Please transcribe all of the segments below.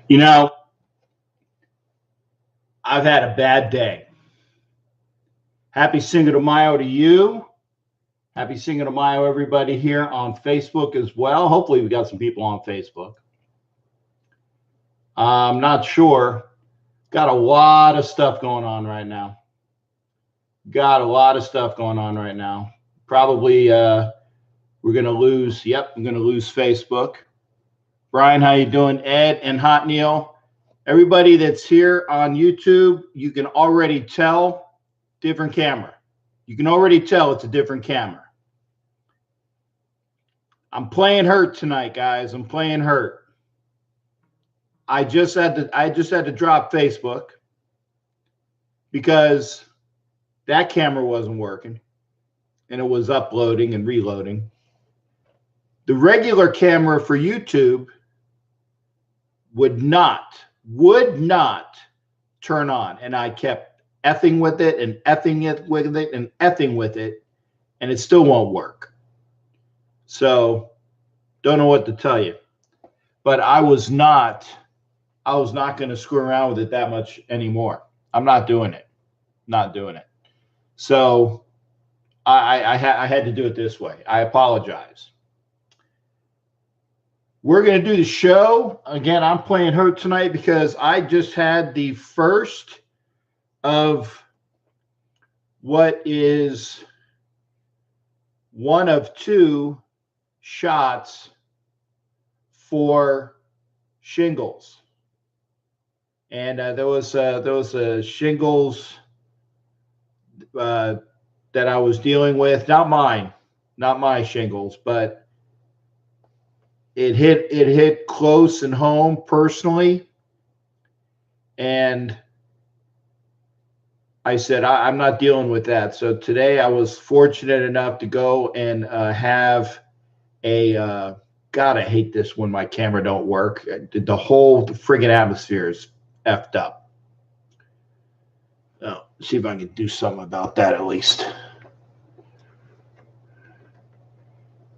You know, I've had a bad day. Happy Cinco de Mayo to you. Happy Cinco de Mayo, everybody here on Facebook as well. Hopefully, we got some people on Facebook. I'm not sure. Got a lot of stuff going on right now. Probably we're going to lose. Yep, I'm going to lose Facebook. Brian, how you doing? Ed and Hot Neil. Everybody that's here on YouTube, you can already tell different camera. You can already tell it's a different camera. I'm playing hurt tonight, guys. I'm playing hurt. I just had to drop Facebook because that camera wasn't working and it was uploading and reloading. The regular camera for YouTube would not turn on, and I kept effing with it and effing it with it and effing with it, and it still won't work. So don't know what to tell you, but I was not going to screw around with it that much anymore. I'm not doing it. So I had to do it this way. I apologize. We're going to do the show. Again, I'm playing hurt tonight because I just had the first of what is one of two shots for shingles. And there was a shingles that I was dealing with, not my shingles, but it hit close and home personally, and I said I'm not dealing with that. So today I was fortunate enough to go and have a God, I hate this when my camera don't work. The whole friggin' atmosphere is effed up. Oh, see if I can do something about that at least.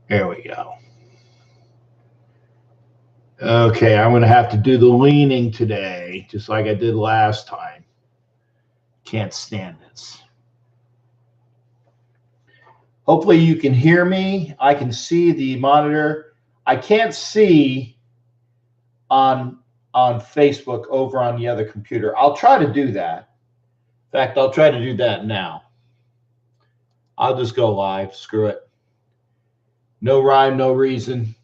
There we go. Okay, I'm going to have to do the leaning today, just like I did last time. Can't stand this. Hopefully you can hear me. I can see the monitor. I can't see on Facebook over on the other computer. I'll try to do that. In fact, I'll try to do that now. I'll just go live. Screw it. No rhyme, no reason.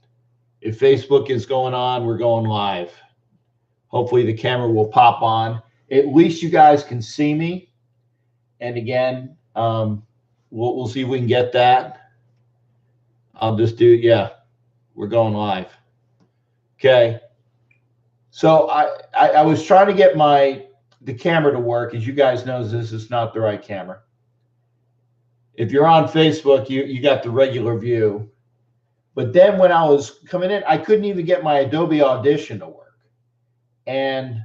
If Facebook is going on, we're going live. Hopefully the camera will pop on. At least you guys can see me. And again, we'll see if we can get that. I'll just do, yeah, we're going live. Okay. So I was trying to get the camera to work. As you guys know, this is not the right camera. If you're on Facebook, you got the regular view. But then when I was coming in, I couldn't even get my Adobe Audition to work. And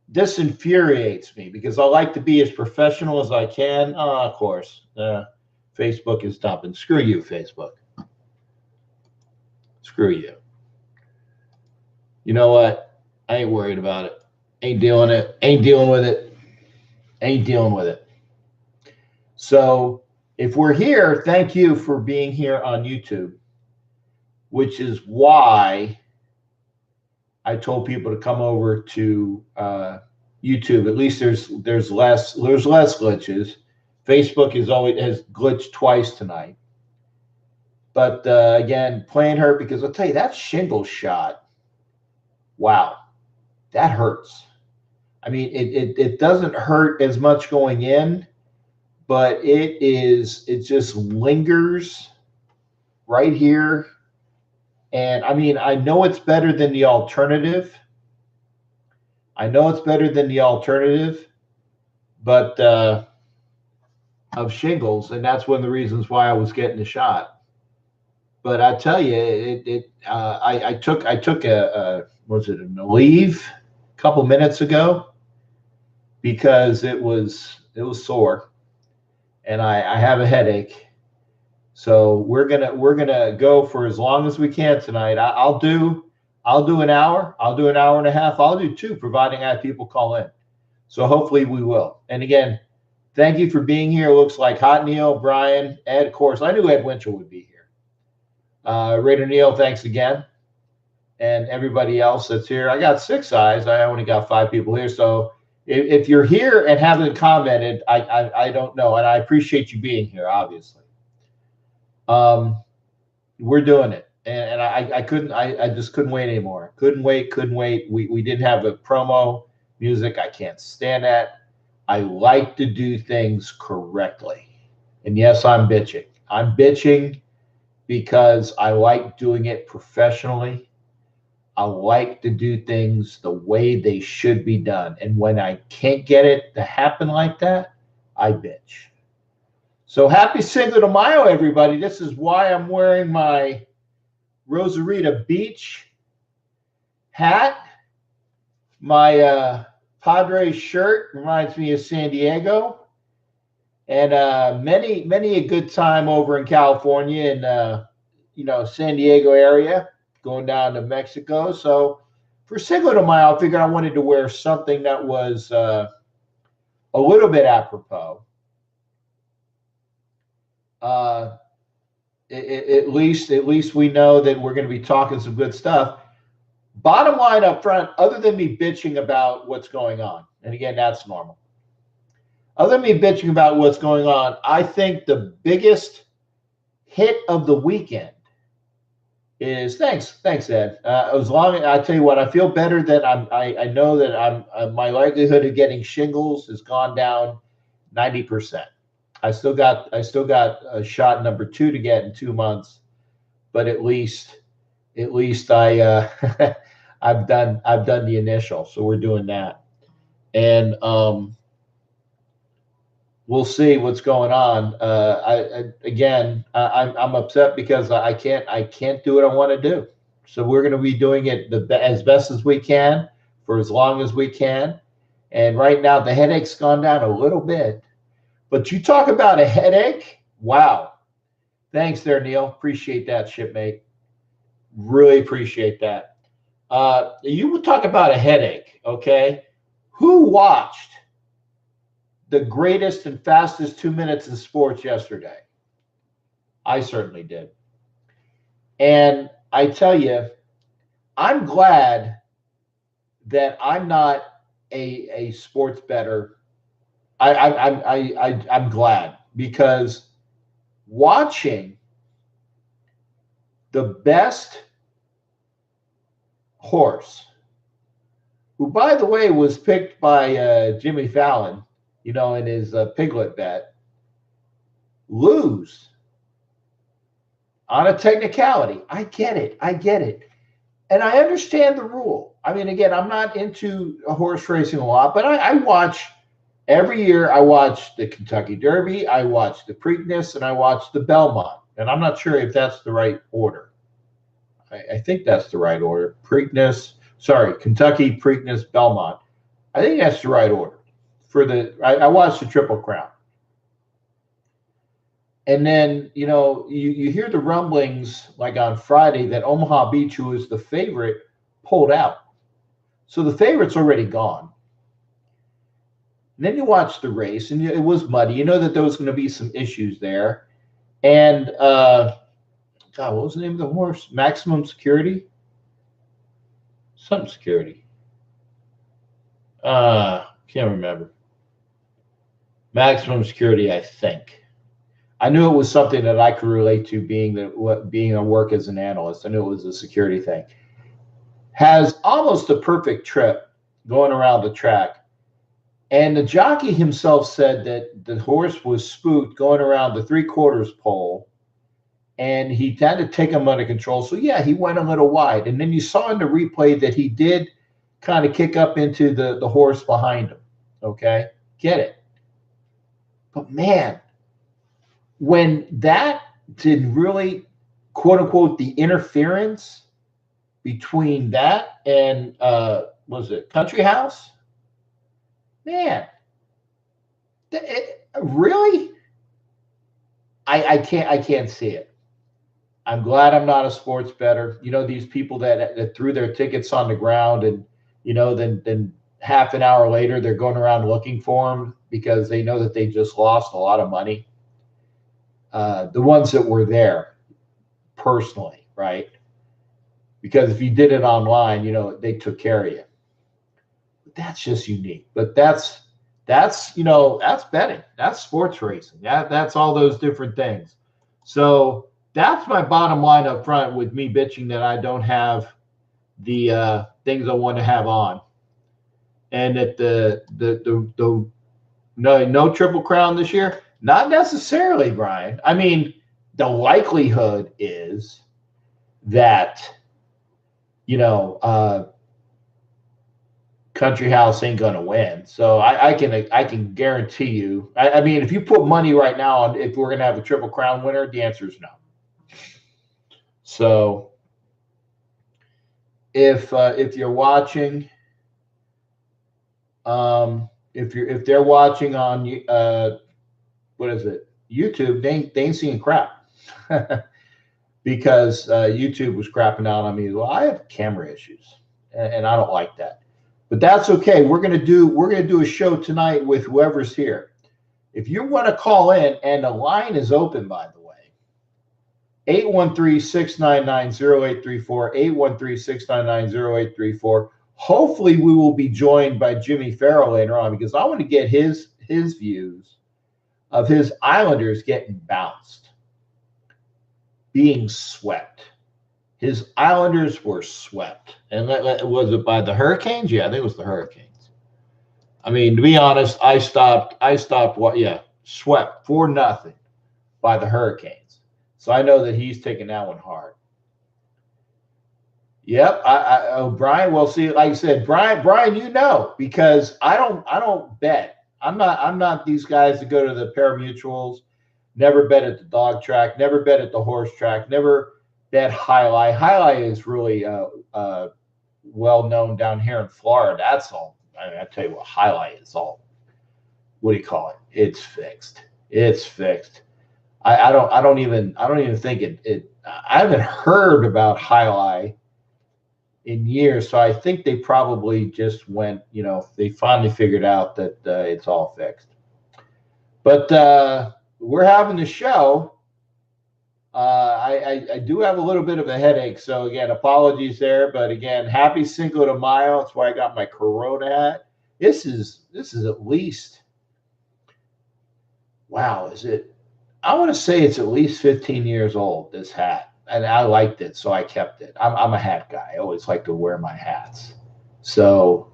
this infuriates me because I like to be as professional as I can. Of course, Facebook is dumping. Screw you, Facebook. Screw you. You know what? I ain't worried about it. Ain't dealing with it. So if we're here, thank you for being here on YouTube, which is why I told people to come over to YouTube. At least there's less glitches. Facebook has glitched twice tonight. But again, playing hurt because I'll tell you, that shingle shot, wow, that hurts. I mean, it doesn't hurt as much going in, but it just lingers right here. And I mean, I know it's better than the alternative. But of shingles, and that's one of the reasons why I was getting the shot. But I tell you, I took a leave a couple minutes ago because it was sore, and I have a headache. So we're gonna go for as long as we can tonight. I'll do I'll do an hour. I'll do an hour and a half. I'll do two, providing I have people call in. So hopefully we will. And again, thank you for being here. It looks like Hot Neil, Brian, Ed, of course. I knew Ed Winchell would be here. Raider Neil, thanks again. And everybody else that's here. I got 6 eyes. I only got 5 people here. So if you're here and haven't commented, I don't know. And I appreciate you being here, obviously. We're doing it. And I just couldn't wait anymore. Couldn't wait. We didn't have a promo music. I can't stand that. I like to do things correctly. And yes, I'm bitching. I'm bitching because I like doing it professionally. I like to do things the way they should be done. And when I can't get it to happen like that, I bitch. So happy Cinco de Mayo, everybody. This is why I'm wearing my Rosarita Beach hat. My Padres shirt reminds me of San Diego. And many a good time over in California and, San Diego area, going down to Mexico. So for Cinco de Mayo, I figured I wanted to wear something that was a little bit apropos. At least we know that we're going to be talking some good stuff. Bottom line up front, other than me bitching about what's going on, and again, that's normal. Other than me bitching about what's going on, I think the biggest hit of the weekend is thanks, Ed. As long as I tell you what, I feel better that I know that my likelihood of getting shingles has gone down 90%. I still got a shot number 2 to get in 2 months, but at least I I've done the initial, so we're doing that, and we'll see what's going on. I'm upset because I can't do what I want to do. So we're going to be doing it as best as we can for as long as we can. And right now the headache's gone down a little bit. But you talk about a headache. Wow. Thanks there, Neil. Appreciate that, shipmate. Really appreciate that. You would talk about a headache, okay? Who watched the greatest and fastest 2 minutes in sports yesterday? I certainly did. And I tell you, I'm glad that I'm not a sports bettor. I'm glad, because watching the best horse, who, by the way, was picked by Jimmy Fallon, in his piglet bet, lose on a technicality. I get it. And I understand the rule. I mean, again, I'm not into horse racing a lot, but I watch every year. I watch the Kentucky Derby, I watch the Preakness, and I watch the Belmont. And I'm not sure if that's the right order. I think that's the right order. Kentucky, Preakness, Belmont. I think that's the right order. I watched the Triple Crown. And then, you hear the rumblings like on Friday that Omaha Beach, who is the favorite, pulled out. So the favorite's already gone. And then you watch the race, and it was muddy. You know that there was going to be some issues there. And, what was the name of the horse? Maximum Security? Something Security. Can't remember. Maximum Security, I think. I knew it was something that I could relate to, being a work as an analyst. I knew it was a security thing. Has almost a perfect trip going around the track. And the jockey himself said that the horse was spooked going around the 3/4 pole, and he had to take him under control. So, yeah, he went a little wide. And then you saw in the replay that he did kind of kick up into the horse behind him. Okay? Get it. But, man, when that did really, quote unquote, the interference between that and was it Country House? Man, really? I can't see it. I'm glad I'm not a sports bettor. You know, these people that threw their tickets on the ground and, then half an hour later, they're going around looking for them because they know that they just lost a lot of money. The ones that were there personally, right? Because if you did it online, they took care of you. But that's just unique. But that's betting. That's sports racing. That's all those different things. So that's my bottom line up front with me bitching that I don't have the things I want to have on. And that the no Triple Crown this year? Not necessarily, Brian. I mean, the likelihood is that Country House ain't gonna win. So I can guarantee you. I mean, if you put money right now on if we're gonna have a Triple Crown winner, the answer is no. So if you're watching, if they're watching on what is it, YouTube, they ain't seeing crap. Because YouTube was crapping out on me. Well, I have camera issues, and I don't like that. But that's okay. We're gonna do a show tonight with whoever's here. If you want to call in, and the line is open, by the way, 813-699-0834, 813-699-0834. Hopefully, we will be joined by Jimmy Farrell later on because I want to get his views of his Islanders getting bounced, being swept. His Islanders were swept. And was it by the Hurricanes? Yeah, I think it was the Hurricanes. I mean, to be honest, I stopped swept 4-0 by the Hurricanes. So I know that he's taking that one hard. Yep, Brian, well, see, like I said, Brian, because I don't bet. I'm not these guys that go to the pari-mutuels, never bet at the dog track, never bet at the horse track, never bet highlight. Highlight is really well known down here in Florida. That's all. I tell you what, highlight is all. What do you call it? It's fixed. It's fixed. I don't even think it. I haven't heard about highlight in years, so I think they probably just went. They finally figured out that it's all fixed. But we're having the show. I do have a little bit of a headache, so again, apologies there. But again, happy Cinco de Mayo. That's why I got my Corona hat. This is at least, wow, is it? I want to say it's at least 15 years old, this hat, and I liked it, so I kept it. I'm a hat guy. I always like to wear my hats. So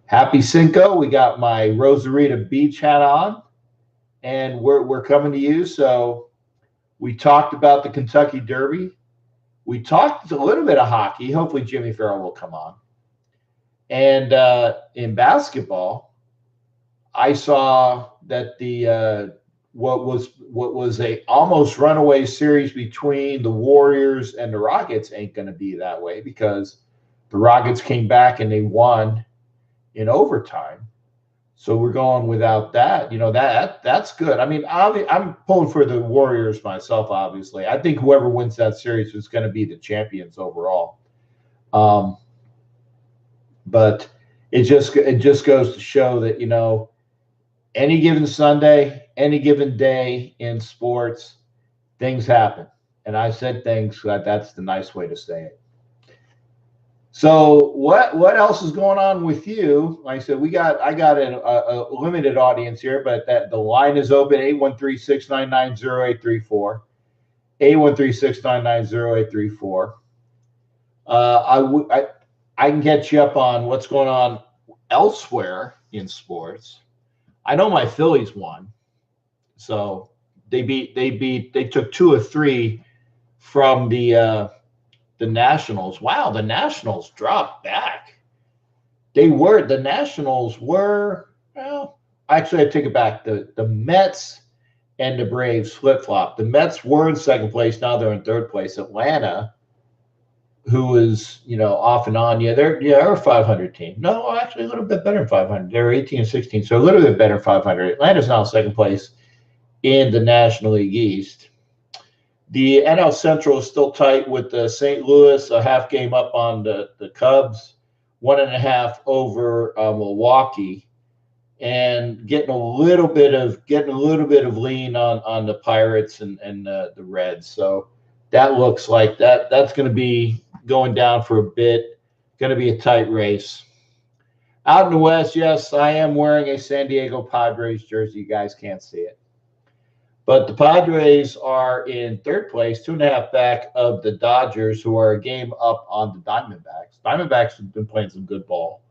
happy Cinco. We got my Rosarita Beach hat on, and we're coming to you. So we talked about the Kentucky Derby. We talked a little bit of hockey. Hopefully Jimmy Farrell will come on. And in basketball, I saw that the what was a almost runaway series between the Warriors and the Rockets ain't going to be that way because the Rockets came back and they won in overtime. So we're going without that. That's good. I mean, I'm pulling for the Warriors myself, obviously. I think whoever wins that series is going to be the champions overall. But it just goes to show that, any given Sunday, any given day in sports, things happen. And I said things, that's the nice way to say it. So what else is going on with you? Like I said, I got a limited audience here, but the line is open, 813-699-0834, 813-699-0834. I can get you up on what's going on elsewhere in sports. I know my Phillies won, so they took 2 or 3 from the Nationals. Wow, the Nationals dropped back. The Nationals were, well, actually I take it back. The Mets and the Braves flip-flop. The Mets were in second place, now they're in third place. Atlanta, who is, off and on, they're a 500 team. No, actually a little bit better than 500. They're 18 and 16, so a little bit better than 500. Atlanta's now in second place in the National League East. The NL Central is still tight with the St. Louis a half game up on the Cubs, 1.5 over Milwaukee, and getting a little bit of lean on the Pirates and the Reds. So that looks like that's going to be going down for a bit. Going to be a tight race. Out in the West, yes, I am wearing a San Diego Padres jersey. You guys can't see it. But the Padres are in third place, 2.5 back of the Dodgers, who are a game up on the Diamondbacks. Diamondbacks have been playing some good ball.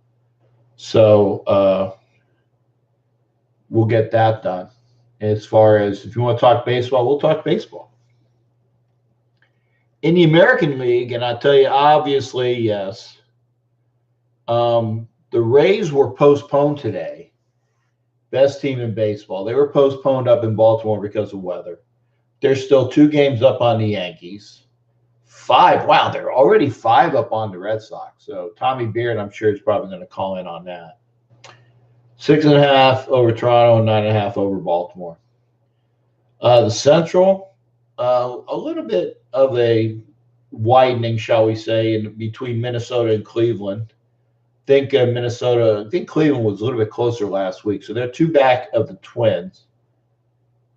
So we'll get that done. As far as if you want to talk baseball, we'll talk baseball. In the American League, and I tell you, obviously, yes, the Rays were postponed today. Best team in baseball. They were postponed up in Baltimore because of weather. They're still 2 games up on the Yankees. 5. Wow, they're already 5 up on the Red Sox. So Tommy Beard, I'm sure, is probably going to call in on that. 6.5 over Toronto and 9.5 over Baltimore. The Central, a little bit of a widening, shall we say, in between Minnesota and Cleveland. I think Cleveland was a little bit closer last week, so they're 2 back of the Twins,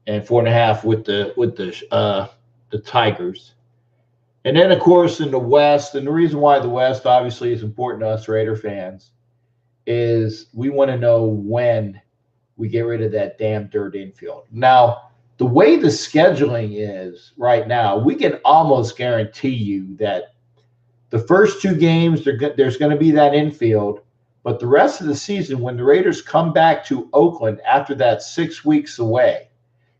and 4.5 with the Tigers. And then, of course, in the West, and the reason why the West obviously is important to us Raider fans is we want to know when we get rid of that damn dirt infield. Now, the way the scheduling is right now, we can almost guarantee you that the first 2 games, there's going to be that infield, but the rest of the season, when the Raiders come back to Oakland after that 6 weeks away,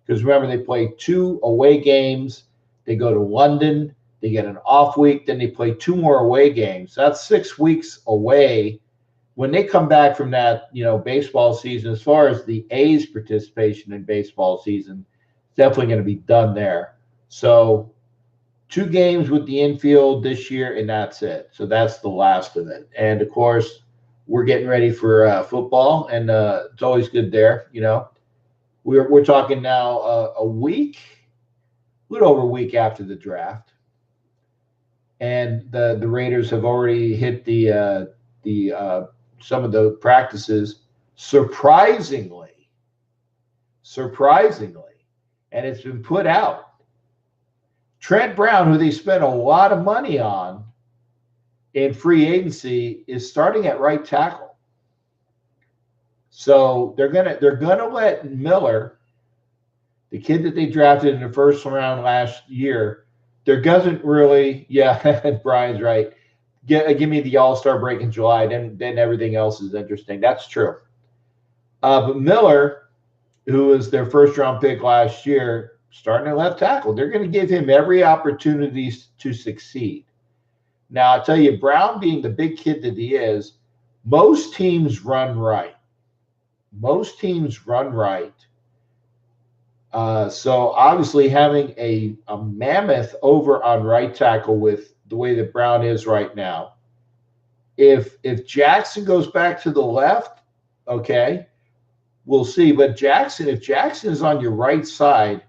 because remember, they play 2 away games, they go to London, they get an off week, then they play 2 more away games. That's 6 weeks away. When they come back from that, baseball season, as far as the A's participation in baseball season, it's definitely going to be done there. So 2 games with the infield this year, and that's it. So that's the last of it. And, of course, we're getting ready for football, and it's always good there. We're talking now a little over a week after the draft, and the Raiders have already hit the some of the practices surprisingly, and it's been put out. Trent Brown, who they spent a lot of money on in free agency, is starting at right tackle. So they're gonna let Miller, the kid that they drafted in the first round last year, there doesn't really, yeah, Brian's right. Give me the All-Star break in July, then everything else is interesting. That's true. But Miller, who was their first-round pick last year, starting at left tackle, they're going to give him every opportunity to succeed. Now, I'll tell you, Brown being the big kid that he is, most teams run right. So obviously having a mammoth over on right tackle with the way that Brown is right now. If Jackson goes back to the left, okay, we'll see. But if Jackson is on your right side,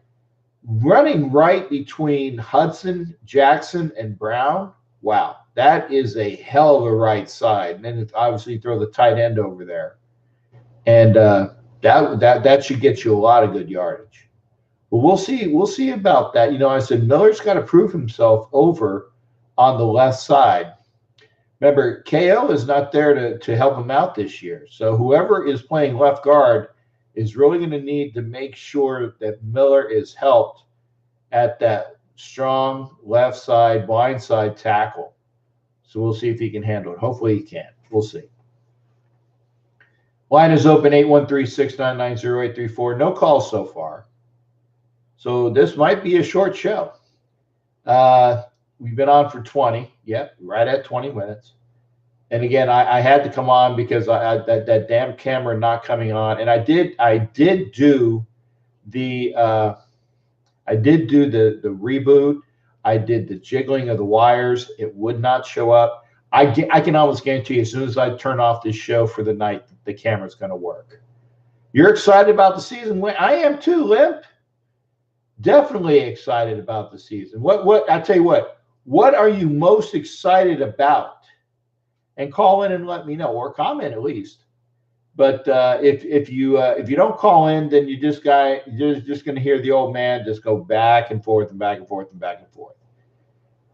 running right between Hudson, Jackson, and Brown, wow, that is a hell of a right side. And then obviously throw the tight end over there, and that should get you a lot of good yardage. But we'll see about that. I said Miller's got to prove himself over on the left side. Remember, KO is not there to help him out this year. So whoever is playing left guard is really going to need to make sure that Miller is helped at that strong left side, blind side tackle. So we'll see if he can handle it. Hopefully he can. We'll see. Line is open, 813-699-0834. No calls so far. So this might be a short show. We've been on for 20. Yep, right at 20 minutes. And again, I had to come on because that damn camera not coming on. And I did do the reboot. I did the jiggling of the wires. It would not show up. I can almost guarantee you, as soon as I turn off this show for the night, the camera's going to work. You're excited about the season? I am too, Limp. Definitely excited about the season. What I tell you what are you most excited about? And call in and let me know, or comment at least. But if you don't call in, then you're just going to hear the old man just go back and forth and back and forth and back and forth.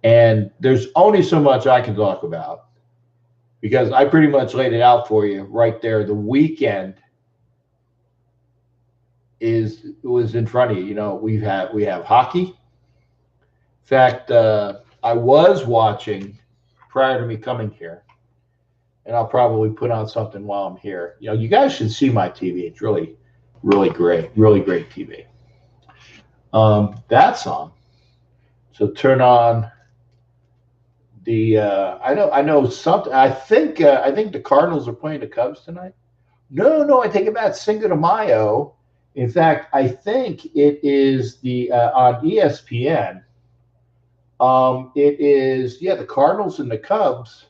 And there's only so much I can talk about because I pretty much laid it out for you right there. The weekend was in front of you. You know, we have hockey. In fact, I was watching prior to me coming here, and I'll probably put on something while I'm here. You know, you guys should see my TV. It's really, really great TV. That's on. So turn on the. I know something. I think the Cardinals are playing the Cubs tonight. No, I think about Cinco de Mayo. In fact, I think it is the on ESPN. It is the Cardinals and the Cubs.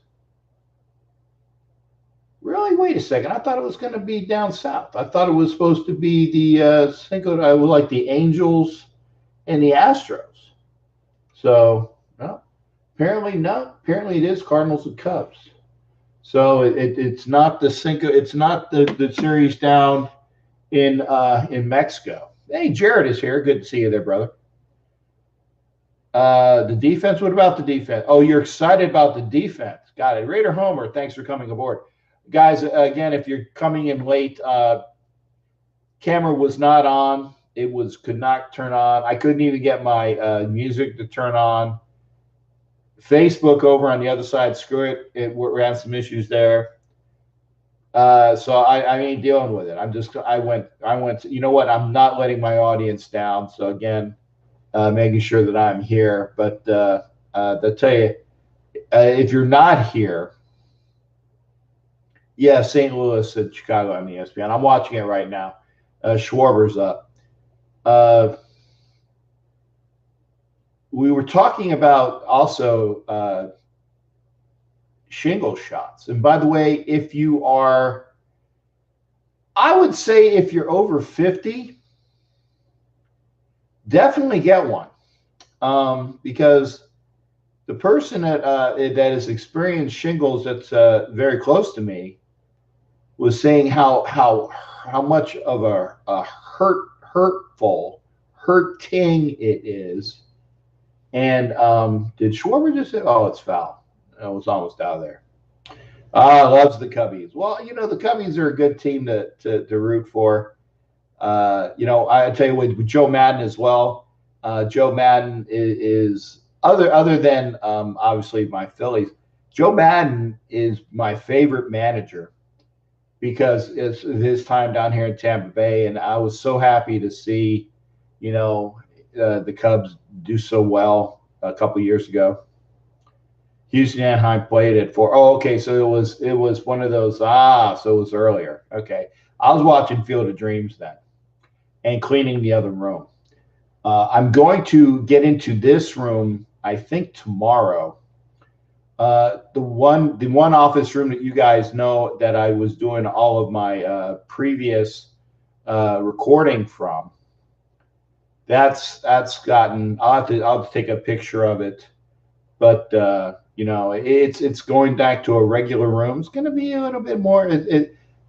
Really? Wait a second. I thought it was going to be down south. I thought it was supposed to be the Cinco, like the Angels and the Astros. So, no. Apparently, no. Apparently, it is Cardinals and Cubs. So it's not the Cinco. It's not the series down in Mexico. Hey, Jared is here. Good to see you there, brother. The defense. What about the defense? Oh, you're excited about the defense. Got it. Raider Homer, thanks for coming aboard. Guys, again, if you're coming in late, camera was not on. It could not turn on. I couldn't even get my music to turn on. Facebook over on the other side, screw it. We're having some issues there. So I ain't dealing with it. I went, you know what? I'm not letting my audience down. So again, making sure that I'm here. But I'll tell you, if you're not here, yeah, St. Louis and Chicago on ESPN. I'm watching it right now. Schwarber's up. We were talking about also shingle shots. And by the way, if you are, I would say if you're over 50, definitely get one. Because the person that has experienced shingles that's very close to me was saying how much of a hurting it is. And did Schwarber just say, oh, it's foul? It was almost out of there. Loves the Cubbies. Well, you know, the Cubbies are a good team to root for. You know, I tell you with Joe Madden as well. Joe Madden is other than obviously my Phillies. Joe Madden is my favorite manager because it's his time down here in Tampa Bay, and I was so happy to see, you know, the Cubs do so well a couple years ago. Houston Anaheim played it for. Oh, okay, so it was one of those. So it was earlier. Okay, I was watching Field of Dreams then, and cleaning the other room. I'm going to get into this room, I think tomorrow. The one office room that you guys know that I was doing all of my previous recording from. That's gotten. I'll have to take a picture of it, but you know, it's going back to a regular room. It's going to be a little bit more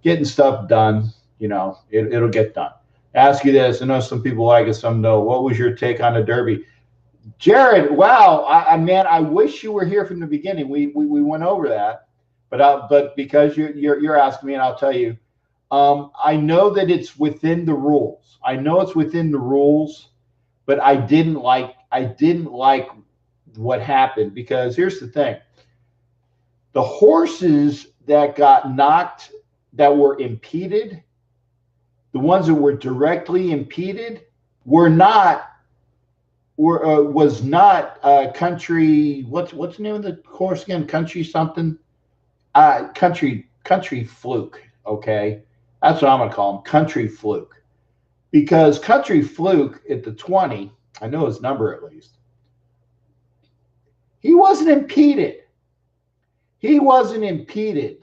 getting stuff done. You know, it'll get done. Ask you this. I know some people like it, some don't. What was your take on the Derby? Jared, wow, man, I wish you were here from the beginning. We went over that, but because you're asking me, and I'll tell you, I know that it's within the rules. I know it's within the rules, but I didn't like what happened because here's the thing: the horses that got knocked, that were impeded, the ones that were directly impeded, was not country. What's the name of the horse again? Country something. Country Fluke. Okay, that's what I'm gonna call him. Country Fluke, because Country Fluke at the 20, I know his number at least. He wasn't impeded.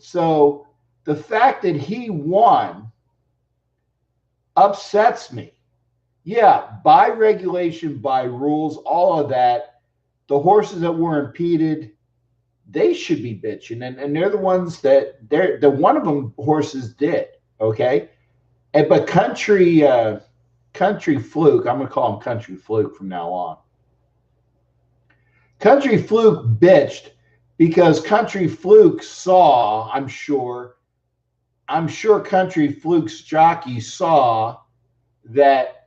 So the fact that he won upsets me Yeah, by regulation, by rules, all of that, the horses that were impeded, they should be bitching, and they're the ones that the one of them horses did. Okay, but Country Fluke, I'm gonna call him Country Fluke from now on. Country Fluke bitched because Country Fluke saw, I'm sure Country Fluke's jockey saw that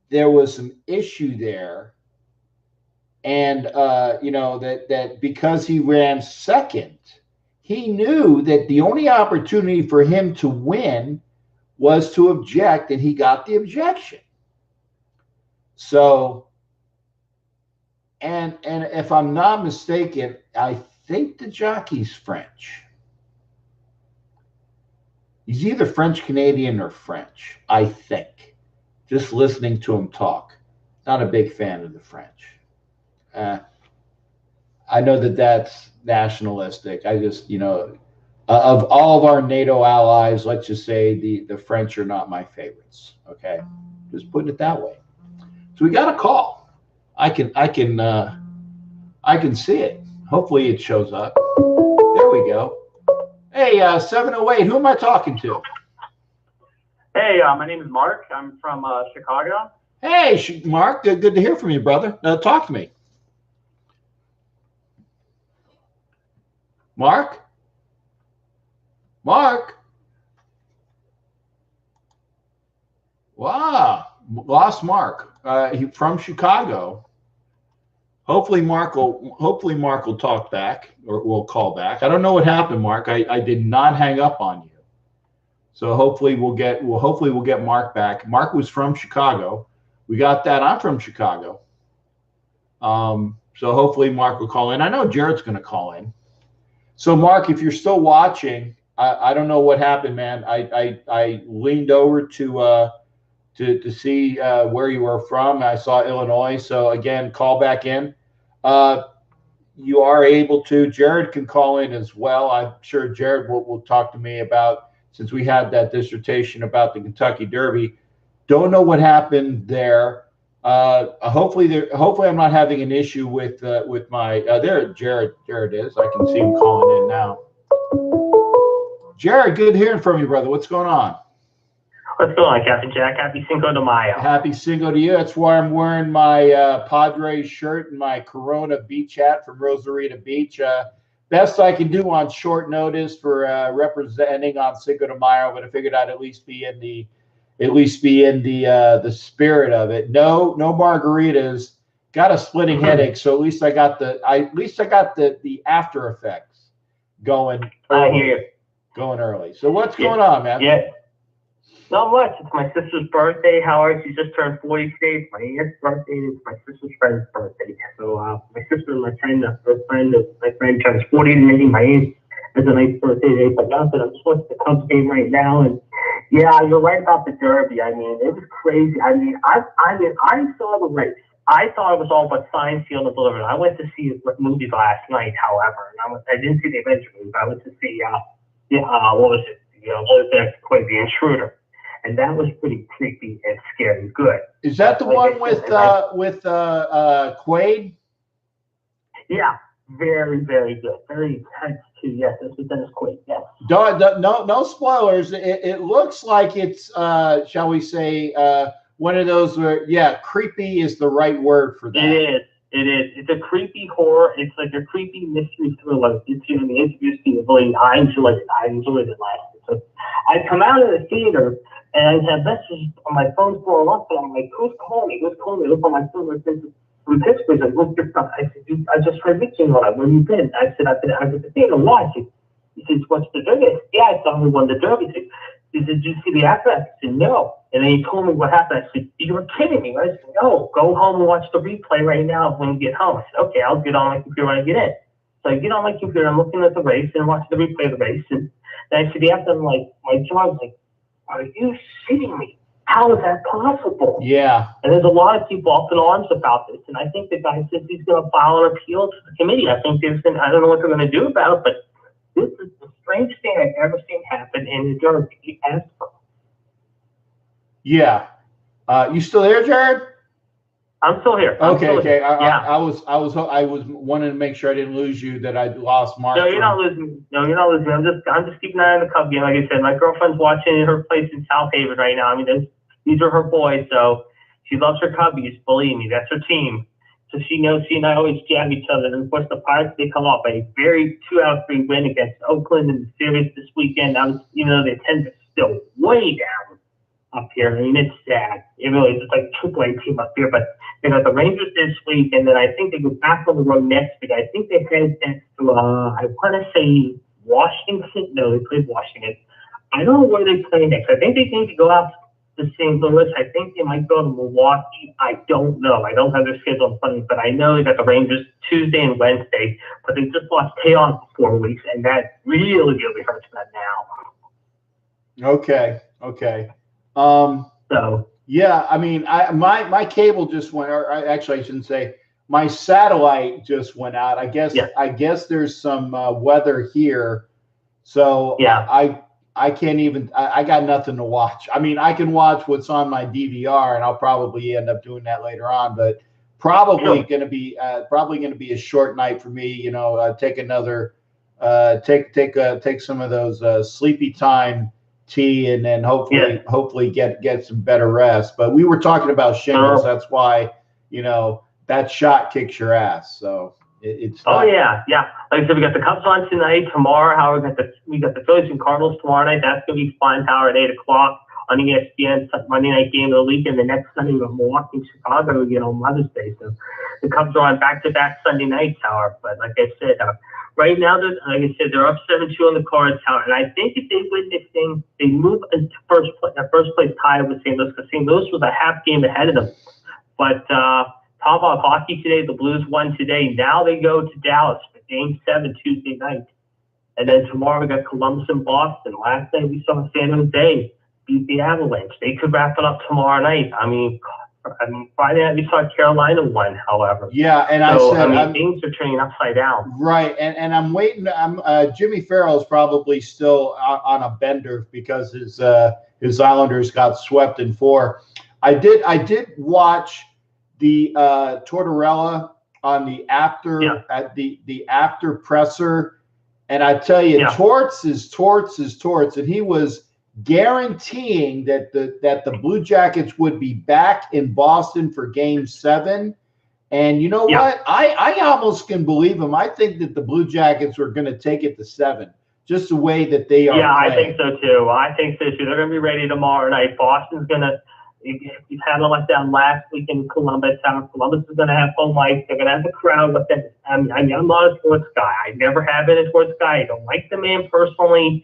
there was some issue there, and that because he ran second, he knew that the only opportunity for him to win was to object, and he got the objection. So, and if I'm not mistaken, I think the jockey's French. He's either French Canadian or French, I think. Just listening to him talk. Not a big fan of the French. I know that that's nationalistic. I just, of all of our NATO allies, let's just say the French are not my favorites. Okay, just putting it that way. So we got a call. I can see it. Hopefully it shows up. There we go. Hey, 708. Who am I talking to? Hey, my name is Mark. I'm from Chicago. Hey, Mark. Good to hear from you, brother. Talk to me. Mark? Wow. Lost Mark. He from Chicago. Hopefully Mark will talk back or will call back. I don't know what happened, Mark. I did not hang up on you. So hopefully we'll get Mark back. Mark was from Chicago. We got that. I'm from Chicago. So hopefully Mark will call in. I know Jared's going to call in. So Mark, if you're still watching, I don't know what happened, man. I leaned over to see where you were from. I saw Illinois. So again, call back in. You are able to. Jared can call in as well. I'm sure Jared will talk to me about, since we had that dissertation about the Kentucky Derby. Don't know what happened there. Hopefully I'm not having an issue with my there. Jared is. I can see him calling in now. Jared, good hearing from you, brother. What's going on? What's going on, Captain Jack? Happy Cinco de Mayo. Happy Cinco to you. That's why I'm wearing my Padres shirt and my Corona beach hat from Rosarita Beach. Best I can do on short notice for representing on Cinco de Mayo, but I figured I'd at least be in the spirit of it. No margaritas. Got a splitting headache, so at least I got the after effects going. I hear you. Going early. So what's going on, man? Yeah. Not much. It's my sister's birthday. Howard, she just turned 40 today. It's my aunt's birthday. It's my sister's friend's birthday. So my sister and my friend, my friend turns 40 today. My aunt has a nice birthday today. But nothing. I'm supposed to come game right now. And yeah, you're right about the Derby. I mean, it was crazy. I mean, I saw the race. I thought it was all but signed, sealed, and delivered. I went to see movies last night, however, and I didn't see the Avenger movie. I went to see what was it? The Intruder. And that was pretty creepy and scary good. Is that the one with Quaid? Yeah, very, very good. Very intense too. Yes, this was Dennis Quaid. Yes. No spoilers. It looks like it's shall we say one of those where creepy is the right word for that. It is. It's a creepy horror. It's like a creepy mystery thriller. It's the interviews really. I enjoyed it. I enjoyed it last year. So I come out of the theater. And I had messages on my phone blowing up, and I'm like, who's calling me? Who's calling me? Look on my phone, from Pittsburgh. I looked your stuff. I said, I just heard Mickey on it. Where you been? I said, I was at the theater watching. He said, what's the Derby? I said, yeah, I saw who won the Derby. He said, did you see the after? I said, no. And then he told me what happened. I said, you were kidding me. I said, no, go home and watch the replay right now when you get home. I said, okay, I'll get on my computer when I get in. So I get on my computer, I'm looking at the race and watch the replay of the race. And then I said, after I'm like, my jaw was like, are you shitting me? How is that possible? Yeah. And there's a lot of people up in arms about this. And I think the guy says he's going to file an appeal to the committee. I think I don't know what they're going to do about it, but this is the strangest thing I've ever seen happen in the Derby ever. Yeah. You still there, Jared? I'm still here. Okay, okay. Yeah. I was wanting to make sure I didn't lose you. That I lost Mark. No, you're not losing. No, you're not losing. I'm just keeping an eye on the Cub game. Like I said, my girlfriend's watching at her place in South Haven right now. I mean, these are her boys, so she loves her Cubbies. Believe me, that's her team. So she knows she and I always jab each other. And of course, the Pirates, they come off a very 2-out-3 win against Oakland in the series this weekend. Even though the attendance is still way down up here. I mean, it's sad. It really is. It's like a AAA team up here. But they got the Rangers this week, and then I think they go back on the road next week. I think they head next to, I want to say Washington. No, they played Washington. I don't know where they play next. I think they need to go out to St. Louis. I think they might go to Milwaukee. I don't know. I don't have their schedule in front of me, but I know they got the Rangers Tuesday and Wednesday. But they just lost Taylor for 4 weeks, and that really, really hurts them now. Okay. Okay. So yeah, I mean, my cable just went. Or actually, I shouldn't say my satellite just went out. I guess there's some weather here, so yeah. I can't even. I got nothing to watch. I mean, I can watch what's on my DVR, and I'll probably end up doing that later on. But probably going to be a short night for me. You know, take another take some of those sleepy time tea, and then hopefully get some better rest. But we were talking about shingles. That's why, that shot kicks your ass. So it's not. Oh yeah. Like I said, we got the Cubs on tonight. Tomorrow, Howard, we got the Phillies and Cardinals tomorrow night. That's gonna be fun. Howard, 8:00 on ESPN, Monday night game of the week, and the next Sunday with Milwaukee and Chicago again on Mother's Day. So the Cubs are on back-to-back Sunday nights, Howard. But like I said, right now, they're up 7-2 on the Cards, Howard. And I think if they win this thing, they move into first place tie with St. Louis, because St. Louis was a half game ahead of them. But talk about hockey today. The Blues won today. Now they go to Dallas for Game 7 Tuesday night. And then tomorrow we got Columbus and Boston. Last night we saw San Jose beat the Avalanche. They could wrap it up tomorrow night. I mean, Friday night we saw Carolina won, however. Yeah, and things are turning upside down. Right, and I'm waiting. Jimmy Farrell's probably still on a bender because his Islanders got swept in 4. I did watch the Tortorella on the after at the after presser, and I tell you, Torts is Torts, and he was guaranteeing that the Blue Jackets would be back in Boston for Game 7. And you know what? I almost can believe him. I think that the Blue Jackets are going to take it to 7, just the way that they are. Yeah, playing. I think so too. They're going to be ready tomorrow night. Boston's going to. We've had a letdown last week in Columbus. Columbus is going to have home ice. They're going to have a crowd with them. I'm not a sports guy. I never have been a sports guy. I don't like the man personally.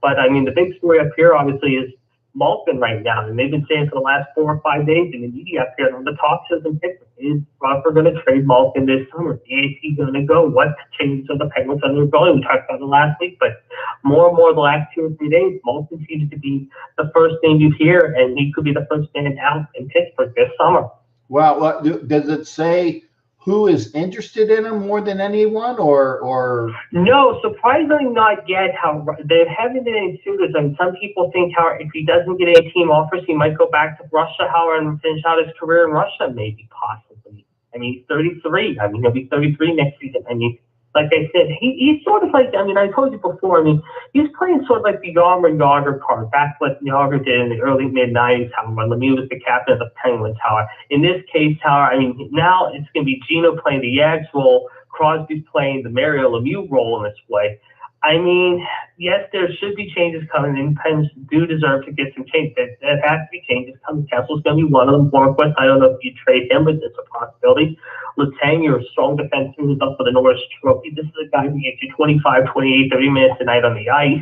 But, I mean, the big story up here, obviously, is Malkin right now. And they've been saying for the last 4 or 5 days in the media up here, on the talk shows in Pittsburgh, is Rockford going to trade Malkin this summer? Is he going to go? What changes are the Penguins undergoing? We talked about it last week, but more and more the last 2 or 3 days, Malkin seems to be the first name you hear, and he could be the first man out in Pittsburgh this summer. Well, does it say who is interested in him more than anyone, or? No, surprisingly not yet. How there haven't been any suitors, and some people think how if he doesn't get any team offers, he might go back to Russia, and finish out his career in Russia, maybe, possibly. I mean, he's 33. I mean, he'll be 33 next season. I mean, like I said, he's sort of like, I mean, I told you before, I mean, he's playing sort of like the Yager card, back what Yager did in the early mid-90s, when Lemieux was the captain of the Penguins, In this case, I mean, now it's going to be Gino playing the Yags role, Crosby's playing the Mario Lemieux role in this way. I mean, yes, there should be changes coming, and Penguins do deserve to get some change. There has to be changes coming. Kessel's going to be one of them. Bornquist, I don't know if you trade him, but it's a possibility. Letang, you're a strong defenseman who's up for the Norris Trophy. This is a guy who gets you 25, 28, 30 minutes a night on the ice.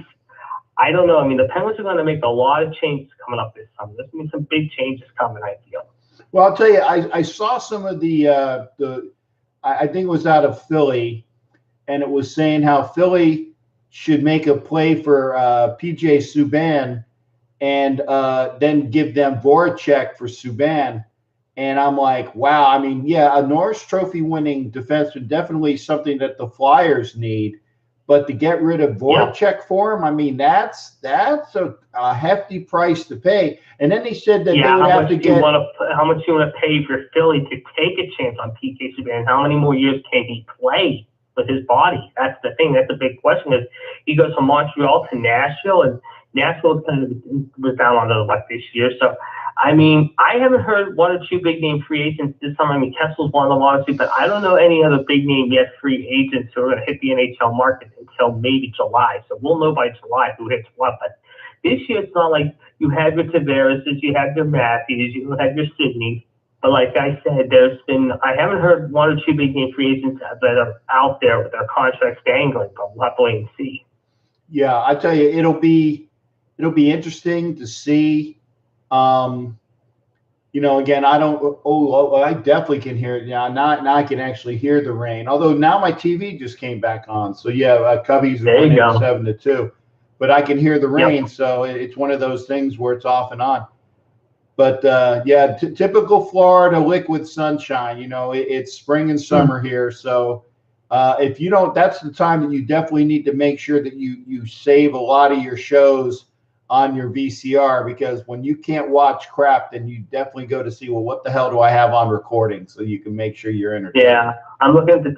I don't know. I mean, the Penguins are going to make a lot of changes coming up this summer. There's going to be some big changes coming, I feel. Well, I'll tell you, I saw some of the I think it was out of Philly, and it was saying how Philly should make a play for PJ Subban and then give them Voracek for Subban. And I'm like, wow. I mean, yeah, a Norris Trophy winning defenseman, definitely something that the Flyers need. But to get rid of Voracek for him, I mean, that's a hefty price to pay. And then he said that they would have to get how much you want to pay for Philly to take a chance on PK Subban? How many more years can he play with his body? That's the thing. That's the big question. Is he goes from Montreal to Nashville, and Nashville kind of was down on the luck this year. So, I mean, I haven't heard one or two big name free agents this summer. I mean, Kessel's won the lawsuit, but I don't know any other big name yet free agents who are going to hit the NHL market until maybe July. So we'll know by July who hits what. But this year, it's not like you have your Tavareses, you have your Matthews, you have your Sidney. But like I said, I haven't heard one or two big name free agents that are out there with their contracts dangling, but we'll have to wait and see. Yeah, I tell you, it'll be interesting to see. Again, I definitely can hear it now. Now I can actually hear the rain. Although now my TV just came back on. So yeah, Cubbies are winning 7-2, but I can hear the rain. Yep. So it's one of those things where it's off and on. But typical Florida liquid sunshine. It's spring and summer here. So if you don't, that's the time that you definitely need to make sure that you save a lot of your shows on your VCR, because when you can't watch crap, then you definitely go to see, well, what the hell do I have on recording, so you can make sure you're entertained. Yeah, I'm looking at the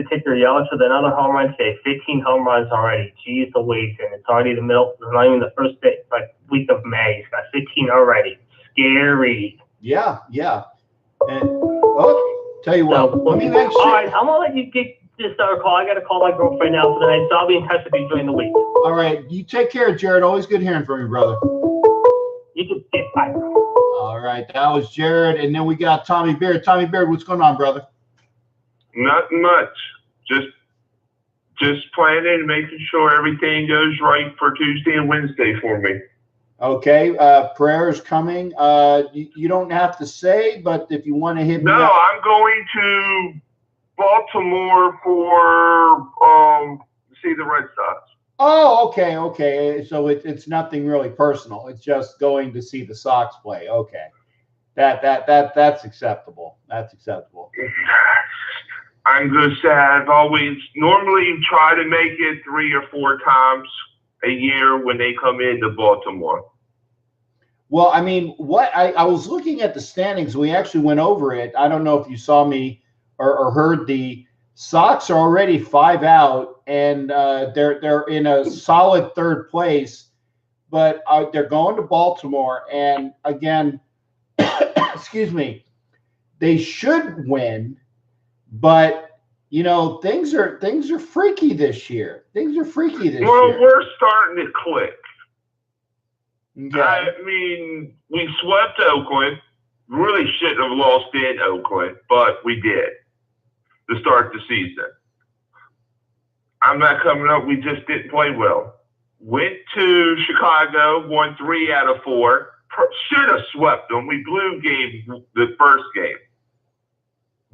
ticker. Yelich with another home run today. 15 home runs already. Geez, the wait, and it's already the middle. It's not even the first day, week of May. He's got 15 already. Scary. Yeah. And tell you what, let me make sure. All right, I'm gonna let you get this call. I got to call my girlfriend now for the night, so I'll be in touch with you during the week. All right, you take care, Jared. Always good hearing from you, brother. You too. Bye. All right, that was Jared, and then we got Tommy Beard. Tommy Beard, what's going on, brother? Nothing much. Just planning, making sure everything goes right for Tuesday and Wednesday for me. Okay, prayer is coming. You don't have to say, but if you want to hit me up. No, I'm going to Baltimore for see the Red Sox. Oh, okay. So it's nothing really personal. It's just going to see the Sox play. Okay, that's acceptable. That's acceptable. I'm going to say I've always normally try to make it 3 or 4 times a year when they come into Baltimore. Well, I mean, I was looking at the standings. We actually went over it. I don't know if you saw me or heard the Sox are already 5 out, and they're in a solid 3rd place, but they're going to Baltimore. And again, excuse me, they should win, but things are freaky this year. Well, we're starting to click. Okay. I mean, we swept Oakland. Really shouldn't have lost in Oakland, but we did to start the season. I'm not coming up. We just didn't play well. Went to Chicago, won 3 out of 4. Should have swept them. We blew the first game.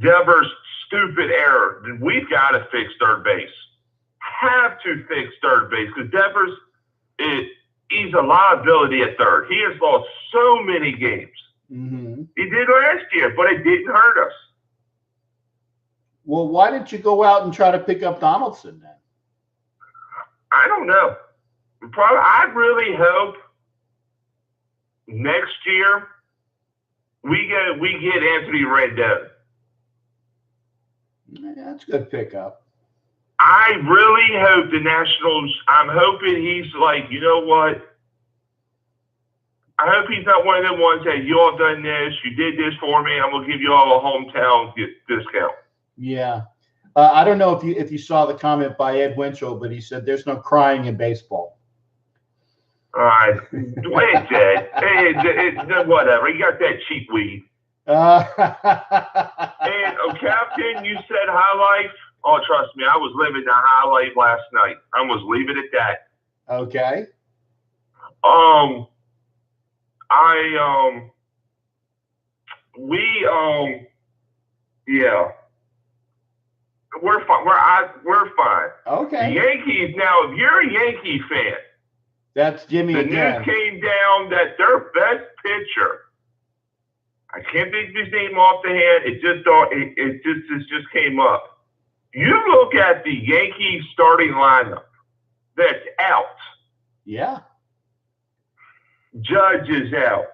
Devers' stupid error. We've got to fix third base. Have to fix third base because Devers he's a liability at third. He has lost so many games. Mm-hmm. He did last year, but it didn't hurt us. Well, why didn't you go out and try to pick up Donaldson then? I don't know. I really hope next year we get Anthony Rendon. Yeah, that's a good pickup. I really hope the Nationals, I'm hoping he's like, you know what? I hope he's not one of them ones that you all done this, you did this for me, I'm going to give you all a hometown discount. Yeah. I don't know if you saw the comment by Ed Winchell, but he said there's no crying in baseball. All right. It's Ed. Whatever. He got that cheap weed. And Captain, you said high life. Oh, trust me, I was living the high life last night. I was leaving it at that. Okay. Yeah. We're fine. We're fine. Okay. The Yankees now. If you're a Yankee fan, that's Jimmy the again. news came down that their best pitcher. I can't think of his name off the hand. It just came up. You look at the Yankees starting lineup that's out. Yeah. Judge is out.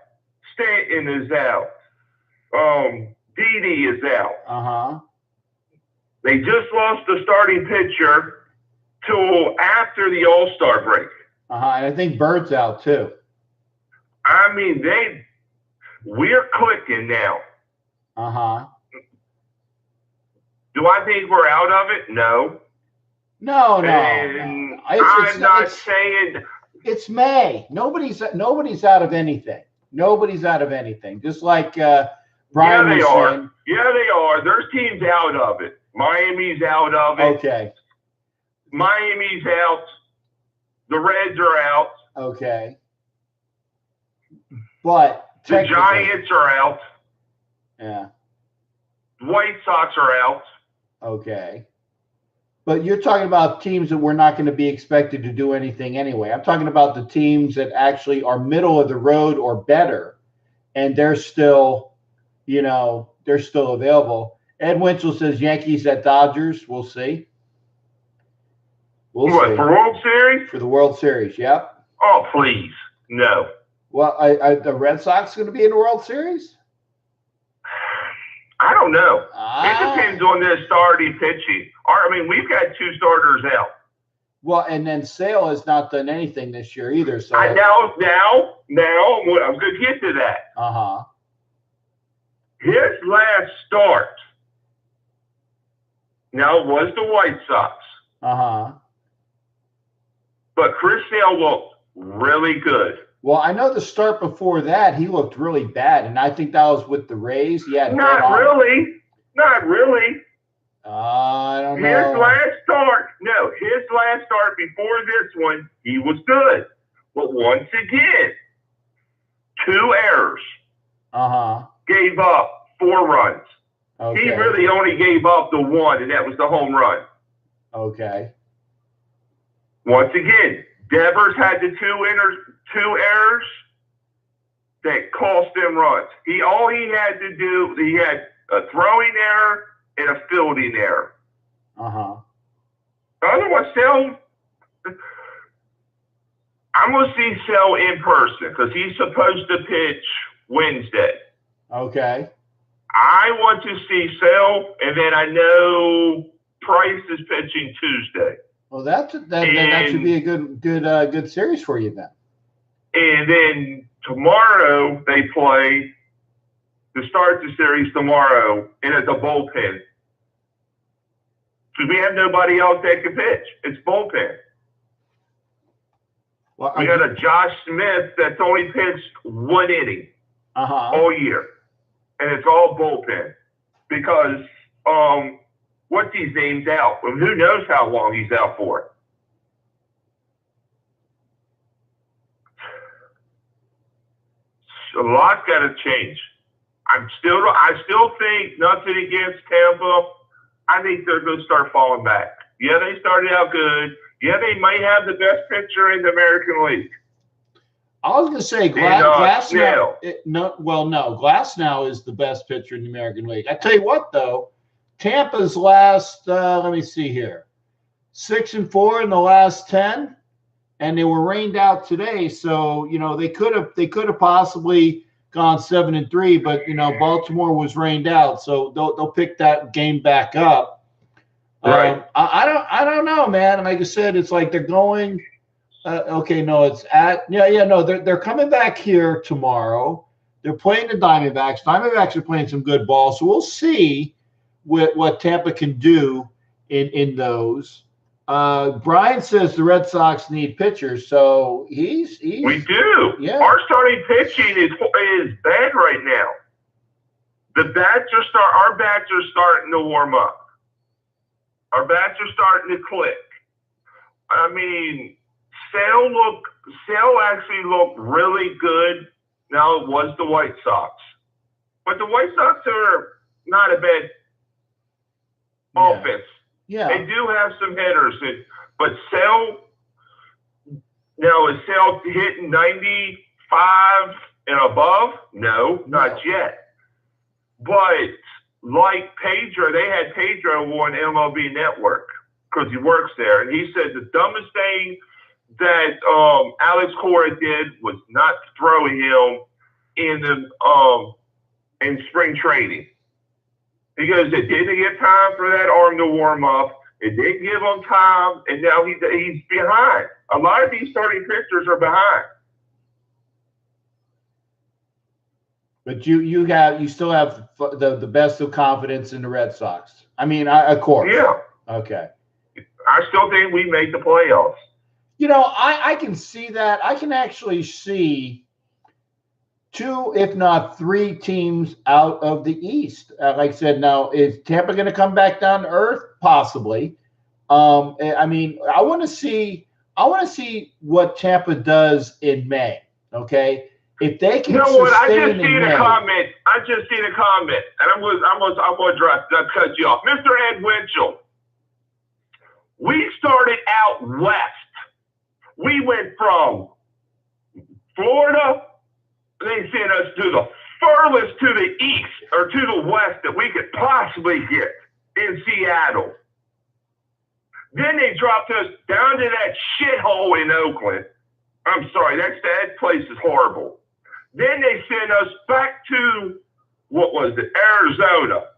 Stanton is out. Didi is out. Uh-huh. They just lost the starting pitcher till after the All-Star break. Uh-huh. And I think Bird's out too. I mean, we're clicking now. Uh-huh. Do I think we're out of it? No. No. And I'm not saying it's May. Nobody's out of anything. Nobody's out of anything. Just like Brian was saying. Yeah, they are. There's teams out of it. Miami's out of it. Okay. Miami's out. The Reds are out. Okay. But the Giants are out. Yeah. The White Sox are out. Okay. But you're talking about teams that we're not going to be expected to do anything anyway. I'm talking about the teams that actually are middle of the road or better, and they're still, they're still available. Ed Winchell says Yankees at Dodgers. We'll see. We'll see. For World Series? For the World Series, yep. Oh, please. No. Well, the Red Sox going to be in the World Series? I don't know. It depends on their starting pitching. We've got 2 starters out. Well, and then Sale has not done anything this year either. So now, I'm going to get to that. Uh-huh. His last start, now it was the White Sox. Uh-huh. But Chris Sale looked really good. Well, I know the start before that, he looked really bad, and I think that was with the Rays. Yeah, Not really. I don't know. His last start before this one, he was good. But once again, 2 errors. Uh-huh. Gave up 4 runs. Okay. He really only gave up the 1, and that was the home run. Okay. Once again, Devers had the 2 errors that cost them runs. All he had to do, he had a throwing error and a fielding error. Uh-huh. Otherwise, Sale, I'm going to see Sale in person because he's supposed to pitch Wednesday. Okay. I want to see Sale, and then I know Price is pitching Tuesday. Well, that should be a good series for you then. And then tomorrow they play to start the series tomorrow, and it's a bullpen. Because we have nobody else that can pitch. It's bullpen. Well, we got a Josh Smith that's only pitched 1 inning all year. And it's all bullpen. Because what's his name's out? Well, who knows how long he's out for? A lot's got to change. I still think nothing against Tampa. I think they're going to start falling back. Yeah, they started out good. Yeah, they might have the best pitcher in the American League. I was going to say Glasnow. Glasnow is the best pitcher in the American League. I tell you what, though, Tampa's last, let me see here, 6-4 in the last 10, and they were rained out today. So they could have possibly gone 7-3, but Baltimore was rained out, so they'll pick that game back up. Right. I don't know, man. Like I said, it's like they're going. They're coming back here tomorrow. They're playing the Diamondbacks. Diamondbacks are playing some good ball, so we'll see what Tampa can do in those. Brian says the Red Sox need pitchers, so he's we do. Yeah. Our starting pitching is bad right now. Our bats are starting to warm up. Our bats are starting to click. Sale actually looked really good. Now it was the White Sox, but the White Sox are not a bad offense. Yeah, they do have some hitters, but Sale. Now is Sale hitting 95 and above? No, not yet. But like Pedro, they had Pedro on MLB Network because he works there, and he said the dumbest thing that Alex Cora did was not throw him in spring training. He goes, it didn't get time for that arm to warm up. It didn't give him time, and now he's behind. A lot of these starting pitchers are behind. But you still have the best of confidence in the Red Sox. I mean, of course. Yeah. Okay. I still think we make the playoffs. You know, I can see that. I can actually see 2, if not 3 teams out of the East. Like I said, now, is Tampa going to come back down to earth? Possibly. I mean, I want to see what Tampa does in May. Okay. If they can, you know what? I just seen a comment, and I'm going to cut you off, Mr. Ed Winchell. We started out west. We went from Florida. They sent us to the furthest to the east or to the west that we could possibly get in Seattle. Then they dropped us down to that shithole in Oakland. I'm sorry, that place is horrible. Then they sent us back to, what was it, Arizona.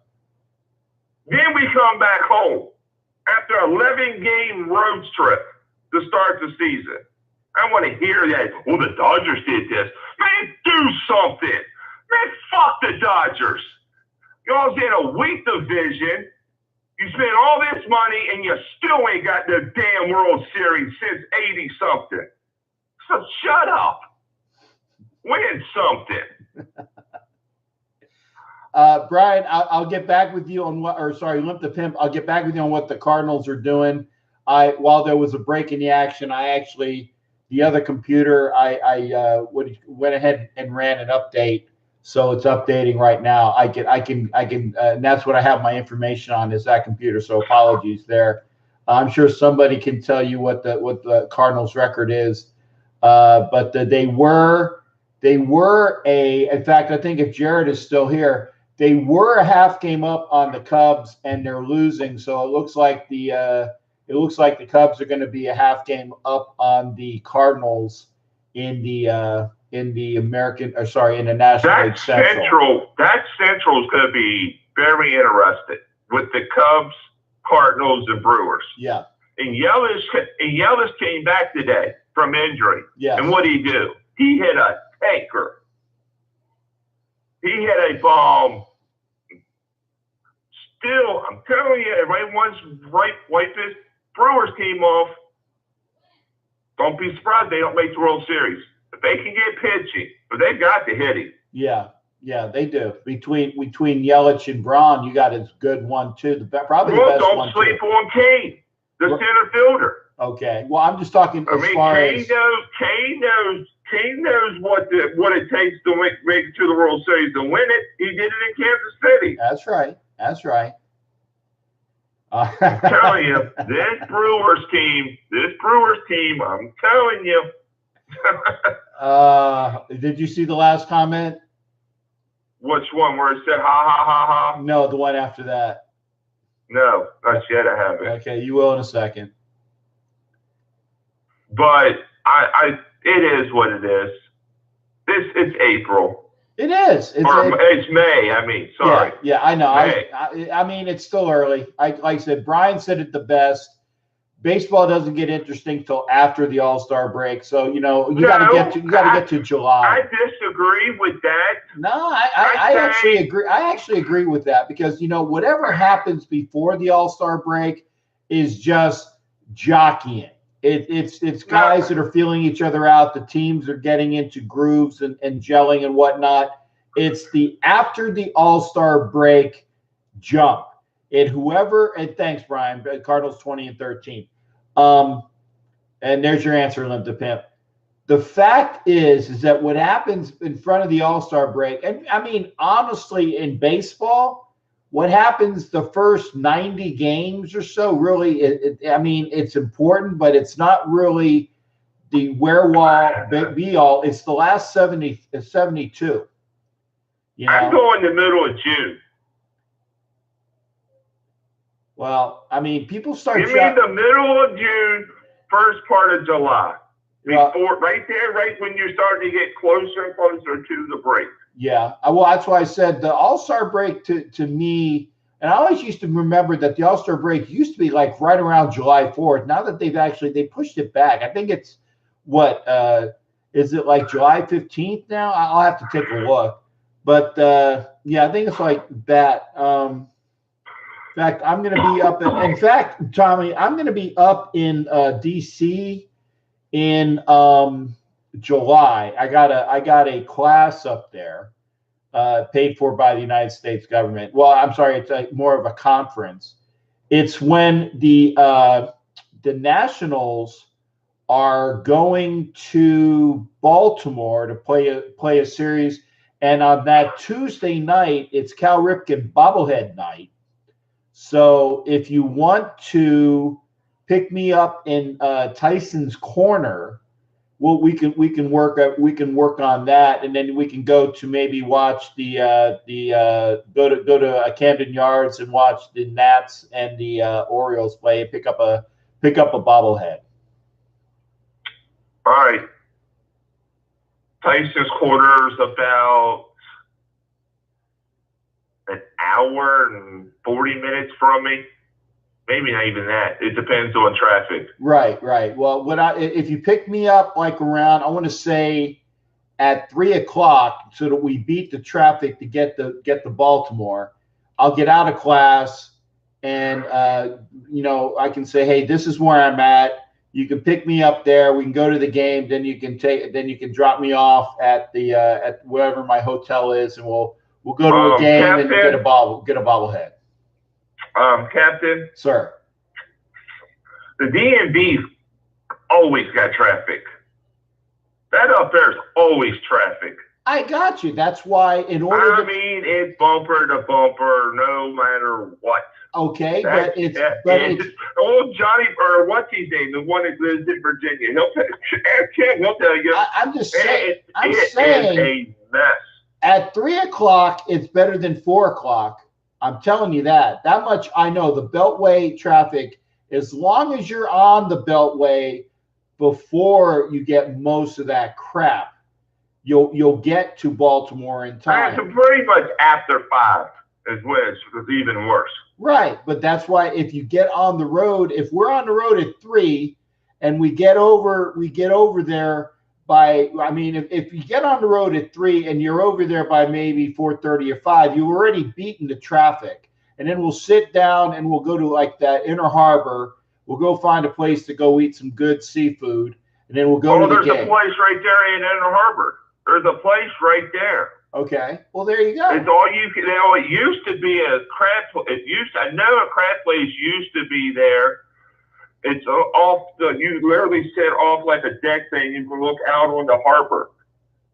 Then we come back home after 11-game road trip to start the season. I want to hear that. Well, the Dodgers did this. Man, do something. Man, fuck the Dodgers. Y'all's in a weak division. You spent all this money and you still ain't got the damn World Series since 80-something. So shut up. Win something. Brian, I'll get back with you on Limp the Pimp. I'll get back with you on what the Cardinals are doing. While there was a break in the action, the other computer, I went ahead and ran an update, so it's updating right now. I can, and that's what I have my information on is that computer. So apologies there. I'm sure somebody can tell you what the Cardinals record is, but they were in fact, I think if Jared is still here, they were a half game up on the Cubs and they're losing. So it looks like the Cubs are going to be a half game up on the Cardinals in the National League Central. That Central is going to be very interesting with the Cubs, Cardinals, and Brewers. Yeah. And Yelich came back today from injury. Yeah. And what did he do? He hit a tanker. He hit a bomb. Still, I'm telling you, everybody wants wipe this Brewers team off. Don't be surprised they don't make the World Series. If they can get pitching, but they got the hitting. Yeah, they do. Between Yelich and Braun, you got a good one too. Probably the best one. Don't sleep on Kane, the center fielder. Okay. Well, I'm just talking Kane knows what it takes to make it to the World Series to win it. He did it in Kansas City. That's right. I'm telling you, this Brewers team, I'm telling you. Did you see the last comment? Which one? Where it said ha ha ha ha? No, the one after that. No, not yet. I haven't. Okay, you will in a second. But it is what it is. It's April. It is. It's May. I mean, sorry. Yeah, I know. I mean, it's still early. Like I said, Brian said it the best. Baseball doesn't get interesting till after the All-Star break. So you got to get to July. I disagree with that. No, I actually agree. I actually agree with that because whatever happens before the All-Star break is just jockeying. It's guys that are feeling each other out. The teams are getting into grooves and gelling and whatnot. It's the after the All-Star break jump. And thanks, Brian. Cardinals 20-13. And there's your answer, Limp the Pimp. The fact is that what happens in front of the All-Star break, and I mean, honestly, in baseball, what happens the first 90 games or so, really, it's important, but it's not really the where-all, be-all. It's the last 72. I'm going the middle of June. Well, I mean, people start. Give me the middle of June, first part of July. Before, right there, right when you're starting to get closer and closer to the break. Yeah. Well, that's why I said the All-Star break to me, and I always used to remember that the All-Star break used to be like right around July 4th. Now that they pushed it back. I think it's what is it like July 15th now? I'll have to take a look. But yeah, I think it's like that. In fact, I'm going to be up in fact, Tommy, I'm going to be up in DC in July. I got a class up there paid for by the United States government. Well, I'm sorry, it's more of a conference. It's when the Nationals are going to Baltimore to play a series, and on that Tuesday night, it's Cal Ripken bobblehead night. So if you want to pick me up in Tyson's Corner, well, we can work on that, and then we can go to maybe watch go to Camden Yards and watch the Nats and the Orioles play and pick up a bobblehead. All right. Tyson's Corner is about an hour and 40 minutes from me. Maybe not even that. It depends on traffic. Right. Well, if you pick me up like around, I want to say at 3:00, so that we beat the traffic to get the Baltimore, I'll get out of class and I can say, hey, this is where I'm at. You can pick me up there. We can go to the game. Then you can drop me off at wherever my hotel is, and we'll go to a game and get a bobblehead. Captain? Sir. The DMV always got traffic. That up there's always traffic. I got you. That's why it's bumper to bumper, no matter what. Okay, it's old Johnny, or what's his name, the one that lives in Virginia. He'll tell you. I'm just saying. It's a mess. At 3:00, it's better than 4:00. I'm telling you that. That much I know. The Beltway traffic, as long as you're on the Beltway before you get most of that crap, you'll get to Baltimore in time. So pretty much after 5 is when it's even worse. Right, but that's why if you get on the road, if we're on the road at 3 and we get over there by, I mean, if you get on the road at 3 and you're over there by maybe 4:30 or 5, you've already beaten the traffic. And then we'll sit down and we'll go to like that Inner Harbor. We'll go find a place to go eat some good seafood, and then we'll go to the game. There's a place right there in Inner Harbor. There's a place right there. Okay. Well, there you go. It's all you can. It used to be a crab. I know a crab place used to be there. It's off. You literally sit off like a deck thing. You can look out on the harbor,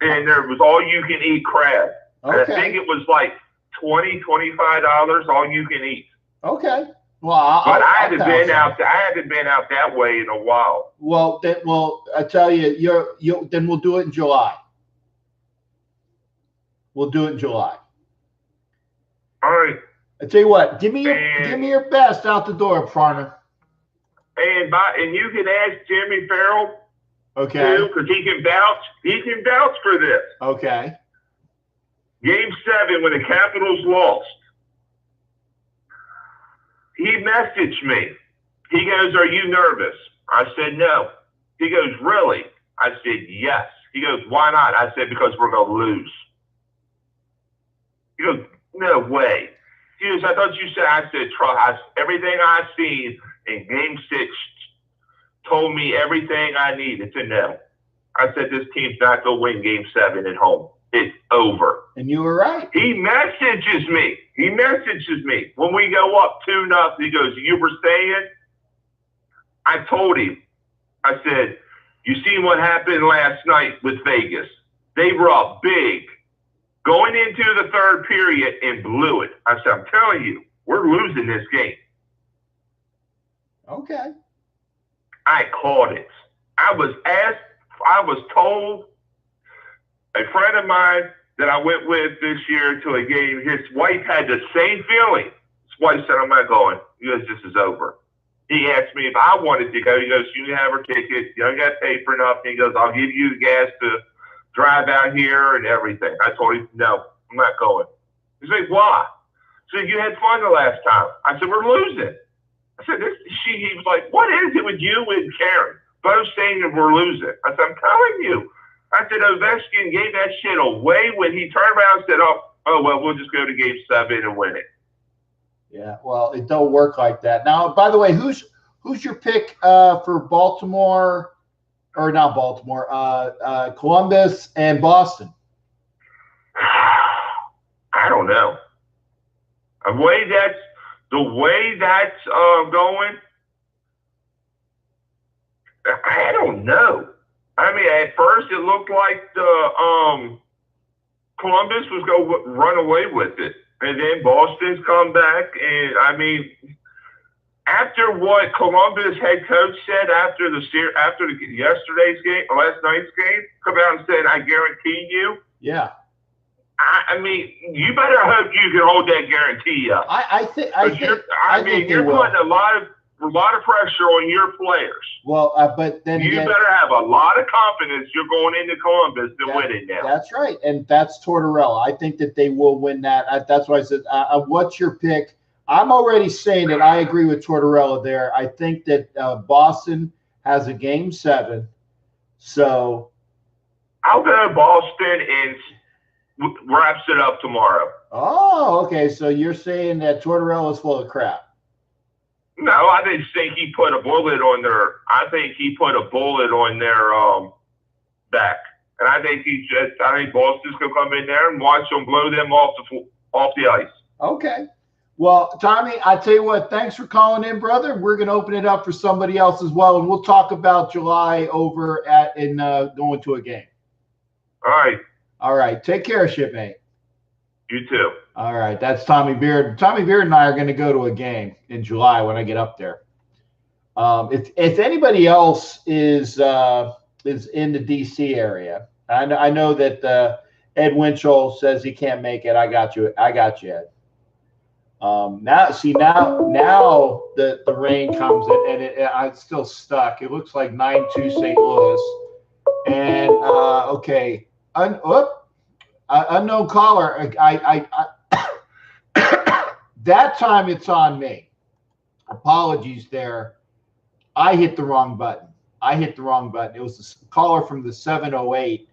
and there was all you can eat crab. Okay. And I think it was like $25 all you can eat. Okay. Well, I haven't been out that way in a while. Well, I tell you, then we'll do it in July. We'll do it in July. All right. I tell you what, give me your best out the door, partner. And you can ask Jimmy Farrell, okay, too, because he can vouch. He can vouch for this. Okay. Game 7 when the Capitals lost. He messaged me. He goes, "Are you nervous?" I said, "No." He goes, "Really?" I said, "Yes." He goes, "Why not?" I said, "Because we're going to lose." He goes, "No way." He goes, "I thought you said." I said, everything I've seen in Game 6 told me everything I needed to know. I said, this team's not going to win Game 7 at home. It's over. And you were right. He messages me. When we go up 2-0, he goes, "You were saying?" I told him. I said, "You seen what happened last night with Vegas? They were up big going into the third period and blew it." I said, "I'm telling you, we're losing this game." Okay. I called it. I was told, a friend of mine that I went with this year to a game, his wife had the same feeling. Swipe said, I'm not going. He goes, this is over. He asked me if I wanted to go. He goes, you can have her ticket. You don't got to pay for nothing. He goes, I'll give you the gas to drive out here and everything. I told him, no, I'm not going. He's like, why? I said, you had fun the last time. I said, we're losing. I said, he was like, what is it with you and Karen? Both saying that we're losing. I said, I'm telling you. I said, Ovechkin gave that shit away when he turned around and said, oh, well, we'll just go to game 7 and win it. Yeah, well, it don't work like that. Now, by the way, who's your pick for Baltimore, or not Baltimore, Columbus and Boston? I don't know. The way that's going, I don't know. I mean, at first it looked like the Columbus was going to run away with it. And then Boston's come back, and I mean, after what Columbus head coach said after yesterday's game, last night's game, come out and said, "I guarantee you." Yeah. I mean, you better hope you can hold that guarantee up. I think you're putting a lot of pressure on your players. Well, but then you better have a lot of confidence you're going into Columbus to win it now. That's right, and that's Tortorella. I think that they will win that. That's why I said, what's your pick? I'm already saying that I agree with Tortorella there. I think that Boston has a game 7. So I'll go to Boston and wraps it up tomorrow. Oh, okay. So you're saying that Tortorella is full of crap? No, I didn't think he put a bullet on their. I think he put a bullet on their back, and I think Boston's gonna come in there and watch them blow them off the ice. Okay. Well, Tommy, I tell you what. Thanks for calling in, brother. We're gonna open it up for somebody else as well, and we'll talk about July over in going to a game. All right. All right. Take care, shipmate. You too. All right. That's Tommy Beard. Tommy Beard and I are going to go to a game in July when I get up there. If anybody else is in the D.C. area, I know that Ed Winchell says he can't make it. I got you. Ed. Now the rain comes in, and it's still stuck. It looks like 9-2 St. Louis. And okay. Unknown caller. That time it's on me. Apologies there. I hit the wrong button. It was a caller from the 708,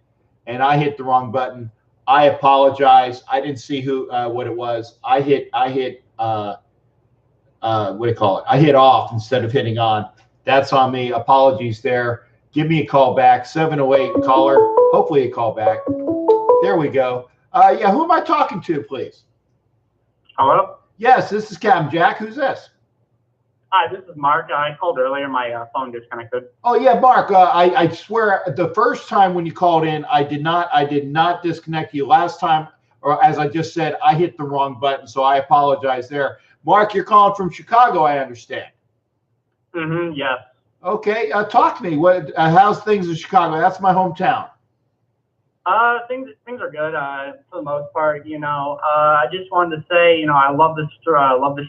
and I hit the wrong button. I apologize. I didn't see what it was. I hit what do you call it? I hit off instead of hitting on. That's on me. Apologies there. Give me a call back. 708 caller. Hopefully a call back. There we go. Yeah, who am I talking to, please? Hello? Yes, this is Captain Jack. Who's this? Hi, this is Mark. I called earlier. My phone disconnected. Oh, yeah, Mark. I swear the first time when you called in, I did not disconnect you. Last time, or as I just said, I hit the wrong button, so I apologize there. Mark, you're calling from Chicago, I understand. Mm-hmm, yes. Okay, talk to me. How's things in Chicago? That's my hometown. Things are good for the most part. I just wanted to say, I love the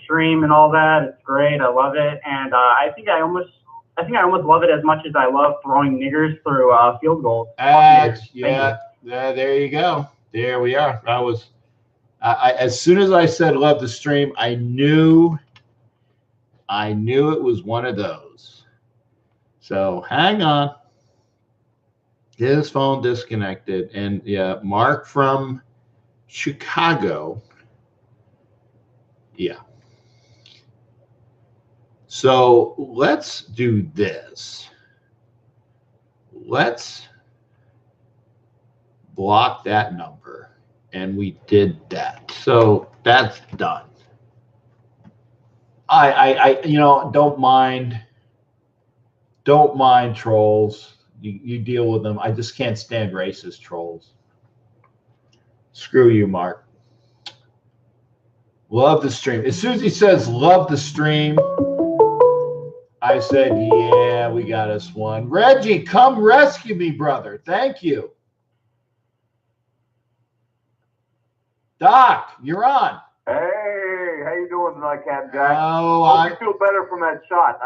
stream and all that. It's great. I love it, and I think I almost love it as much as I love throwing niggers through field goals. Yeah. There you go. There we are. As soon as I said love the stream, I knew it was one of those. So hang on. His phone disconnected, and yeah, Mark from Chicago. Yeah. So let's do this. Let's block that number, and we did that. So that's done. I don't mind trolls. You deal with them. I just can't stand racist trolls. Screw you, Mark. Love the stream. As soon as he says love the stream, I said, yeah, we got us one. Reggie, come rescue me, brother. Thank you. Doc, you're on. Hey, how you doing tonight, Captain Jack? Oh, Hope you feel better from that shot.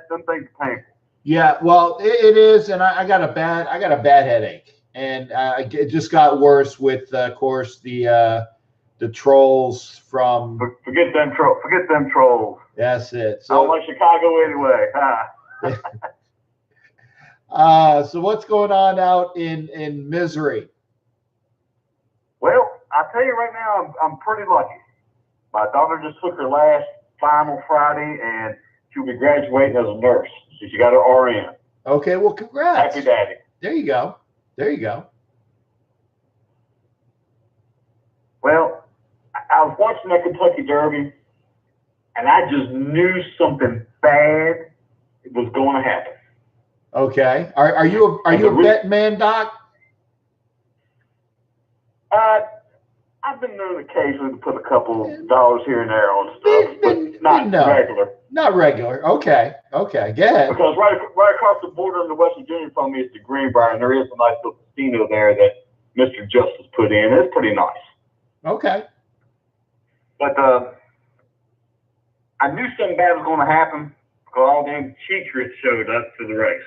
Them things are painful. Yeah, well, it is, and I got a bad headache, and it just got worse with, of course, the trolls from. Forget them trolls. Forget them trolls. That's it. So, I don't like Chicago anyway. So what's going on out in Missouri? Well, I tell you right now, I'm pretty lucky. My daughter just took her last final Friday, and she'll be graduating as a nurse. So she got her RN. Okay, well, congrats. Happy daddy. There you go. There you go. Well, I was watching that Kentucky Derby, and I just knew something bad was going to happen. Okay. Are you a bet man, Doc? I've been known occasionally to put a couple dollars here and there on stuff, but not regular. Not regular. Okay. Okay. Go ahead. Because right across the border in the West Virginia from me is the Greenbrier, and there is a nice little casino there that Mr. Justice put in. It's pretty nice. Okay. But I knew something bad was going to happen because all them cheatrits showed up for the race.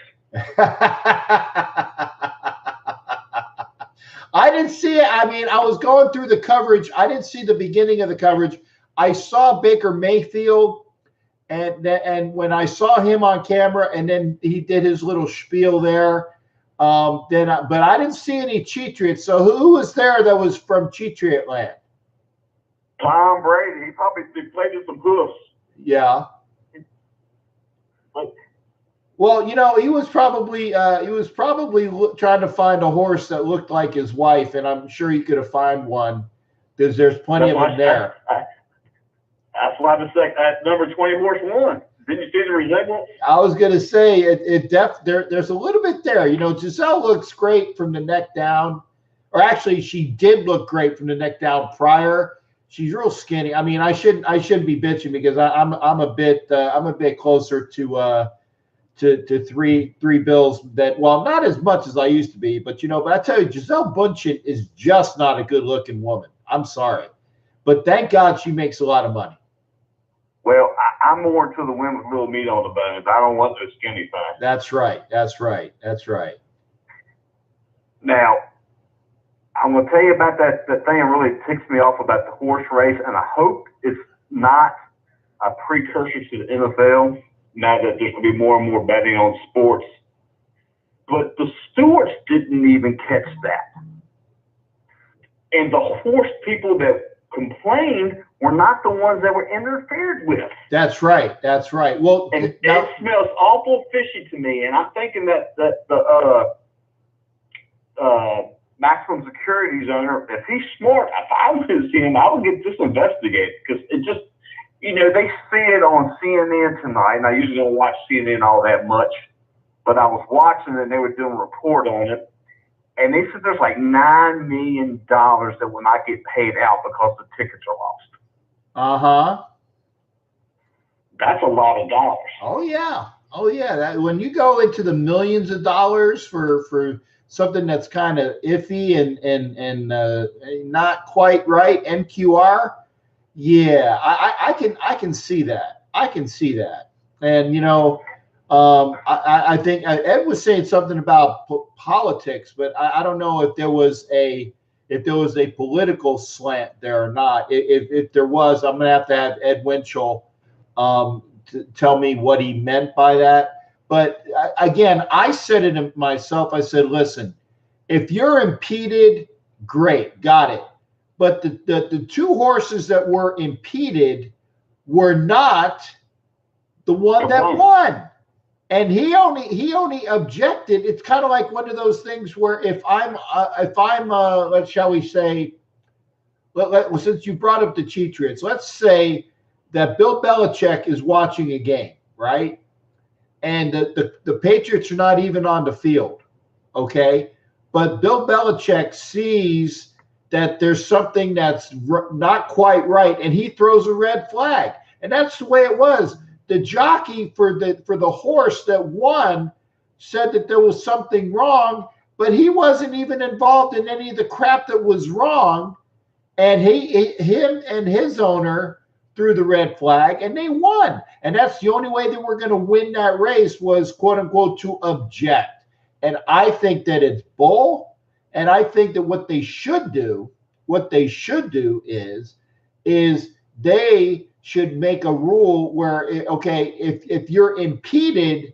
I didn't see it. I mean, I was going through the coverage. I didn't see the beginning of the coverage. I saw Baker Mayfield, and when I saw him on camera, and then he did his little spiel there. But I didn't see any Cheatriots. So who was there that was from Cheatriot land? Tom Brady. He probably deflated some hoofs. Yeah. Well, you know, he was probably trying to find a horse that looked like his wife, and I'm sure he could have found one because there's plenty of them there. That's why that number 20 horse won. Didn't you see the resemblance? I was gonna say there's a little bit there. You know, Giselle looks great from the neck down, or actually, she did look great from the neck down prior. She's real skinny. I mean, I shouldn't be bitching because I'm a bit closer to three bills that, well, not as much as I used to be, but I tell you, Giselle Bundchen is just not a good looking woman. I'm sorry, but thank God she makes a lot of money. Well, I'm more into the women with little meat on the bones. I don't want those skinny things. That's right. That's right. That's right. Now, I'm going to tell you about that thing that really ticks me off about the horse race, and I hope it's not a precursor to the NFL. Now that there's going to be more and more betting on sports. But the stewards didn't even catch that. And the horse people that complained were not the ones that were interfered with. That's right. That's right. Well, and it smells awful fishy to me. And I'm thinking that the maximum securities owner, if he's smart, if I was him, I would get this investigated because it just, they see it on CNN tonight, and I usually don't watch CNN all that much, but I was watching it, and they were doing a report on it, and they said there's like $9 million that will not get paid out because the tickets are lost. Uh-huh. That's a lot of dollars. Oh, yeah. Oh, yeah. When you go into the millions of dollars for something that's kind of iffy and not quite right, NQR, yeah, I can see that. I can see that. And, I think Ed was saying something about politics, but I don't know if there was a political slant there or not. If there was, I'm going to have Ed Winchell to tell me what he meant by that. But again, I said it myself. I said, listen, if you're impeded, great, got it. But the two horses that were impeded were not the one that won. And he only objected. It's kind of like one of those things where if I'm shall we say, since you brought up the Cheatriots, let's say that Bill Belichick is watching a game, right? And the Patriots are not even on the field, okay? But Bill Belichick sees that there's something that's not quite right, and he throws a red flag. And that's the way it was. The jockey for the horse that won said that there was something wrong, but he wasn't even involved in any of the crap that was wrong. And him and his owner threw the red flag, and they won. And that's the only way they were going to win that race was, quote unquote, to object. And I think that it's bull. And I think that what they should do is they should make a rule where, okay, if you're impeded,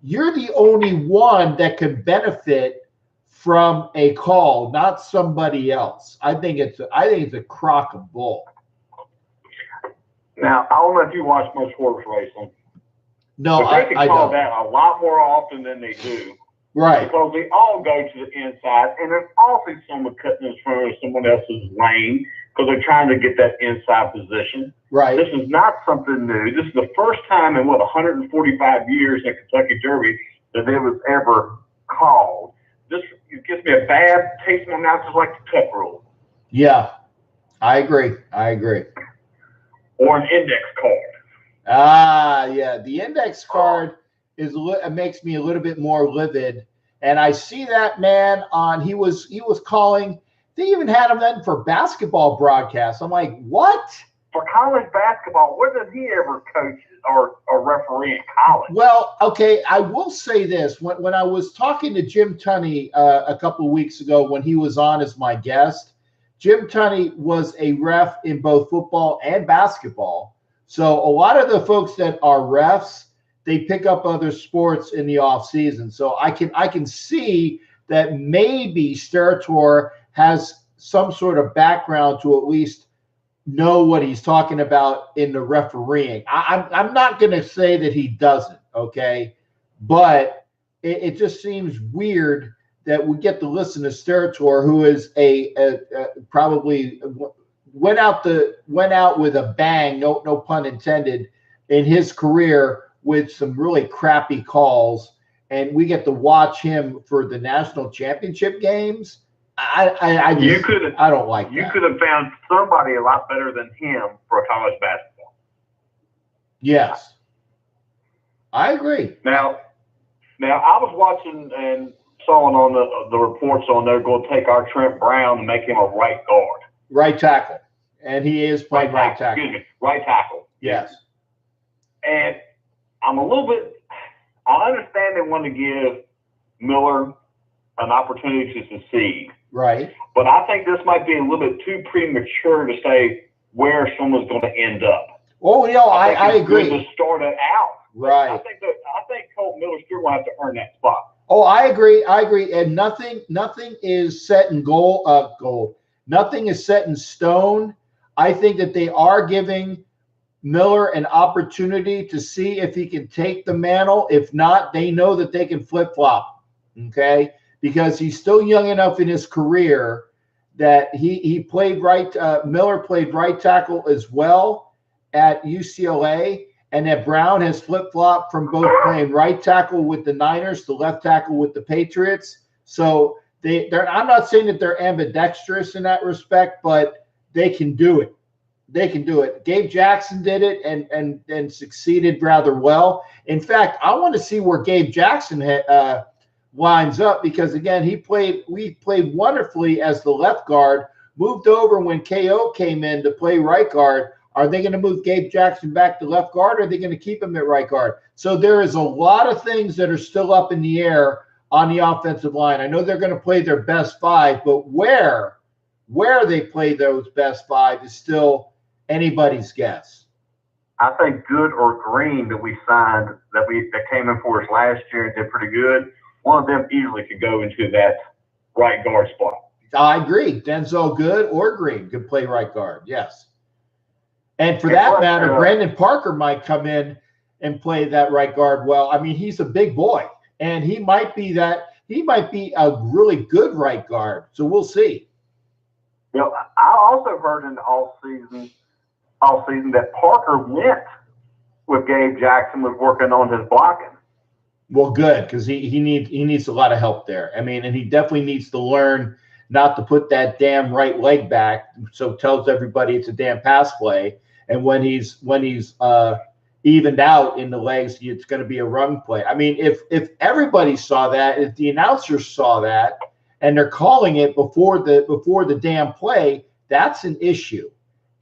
you're the only one that could benefit from a call, not somebody else. I think it's a crock of bull. Now, I don't know if you watch much horse racing. No, but they can I call don't. that a lot more often than they do. Right. Because they all go to the inside, and there's often someone cutting in front of someone else's lane because they're trying to get that inside position. Right. This is not something new. This is the first time in, 145 years in Kentucky Derby that it was ever called. This gives me a bad taste in my mouth, just like the cut rule. Yeah, I agree. Or an index card. Ah, yeah. The index card it makes me a little bit more livid. And I see that man he was calling. They even had him then for basketball broadcasts. I'm like, what? For college basketball, where did he ever coach or referee in college? Well, okay, I will say this. When I was talking to Jim Tunney a couple of weeks ago when he was on as my guest, Jim Tunney was a ref in both football and basketball. So a lot of the folks that are refs, they pick up other sports in the off season. So I can see that maybe Sterator has some sort of background to at least know what he's talking about in the refereeing. I'm not going to say that he doesn't, okay? But it just seems weird that we get to listen to Sterator, who is probably went out with a bang, no pun intended, in his career with some really crappy calls, and we get to watch him for the national championship games. I don't like that. You could have found somebody a lot better than him for college basketball. Yes, I agree. Now I was watching and saw on the reports on they're going to take our Trent Brown and make him a right guard. Right tackle. And he is playing right tackle. Excuse me, right tackle. Yes. And I'm a little bit, I understand they want to give Miller an opportunity to succeed. Right. But I think this might be a little bit too premature to say where someone's going to end up. Oh, I agree. To start it out. Right. I think Colt Miller still will have to earn that spot. Oh, I agree. And nothing is set in gold. Nothing is set in stone. I think that they are giving Miller an opportunity to see if he can take the mantle. If not, they know that they can flip-flop, okay? Because he's still young enough in his career that he played right. Miller played right tackle as well at UCLA, and that Brown has flip-flopped from both playing right tackle with the Niners to left tackle with the Patriots. So I'm not saying that they're ambidextrous in that respect, but they can do it. They can do it. Gabe Jackson did it and succeeded rather well. In fact, I want to see where Gabe Jackson lines up because, again, we played wonderfully as the left guard, moved over when KO came in to play right guard. Are they going to move Gabe Jackson back to left guard, or are they going to keep him at right guard? So there is a lot of things that are still up in the air on the offensive line. I know they're going to play their best five, but where they play those best five is still anybody's guess. I think Good or Green that we signed that came in for us last year and did pretty good. One of them easily could go into that right guard spot. I agree. Denzel Good or Green could play right guard. Yes. And for that matter, Brandon Parker might come in and play that right guard well. I mean, he's a big boy, and he might be a really good right guard. So we'll see. You know, I also heard in the all season that Parker went with Gabe Jackson was working on his blocking. Well, good, because he needs a lot of help there. I mean, and he definitely needs to learn not to put that damn right leg back, so tells everybody it's a damn pass play. And when he's evened out in the legs, it's going to be a run play. I mean, if everybody saw that, if the announcers saw that, and they're calling it before the damn play, that's an issue.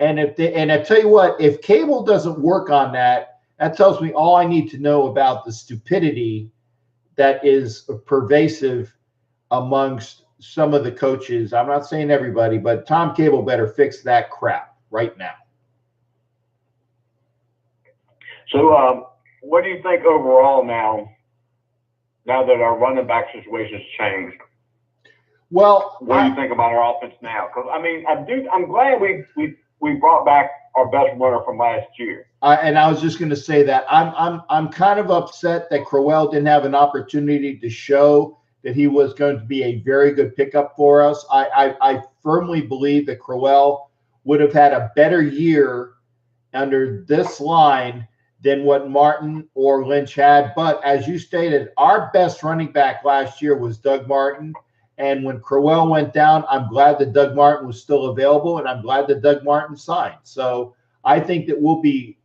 And I tell you what, if cable doesn't work on that, that tells me all I need to know about the stupidity that is pervasive amongst some of the coaches. I'm not saying everybody, but Tom Cable better fix that crap right now. So, what do you think overall now that our running back situation has changed? Well, what do you think about our offense now? Because I mean, I'm glad we brought back our best runner from last year. And I was just going to say that I'm kind of upset that Crowell didn't have an opportunity to show that he was going to be a very good pickup for us. I firmly believe that Crowell would have had a better year under this line than what Martin or Lynch had. But as you stated, our best running back last year was Doug Martin. And when Crowell went down, I'm glad that Doug Martin was still available, and I'm glad that Doug Martin signed. So I think that we'll be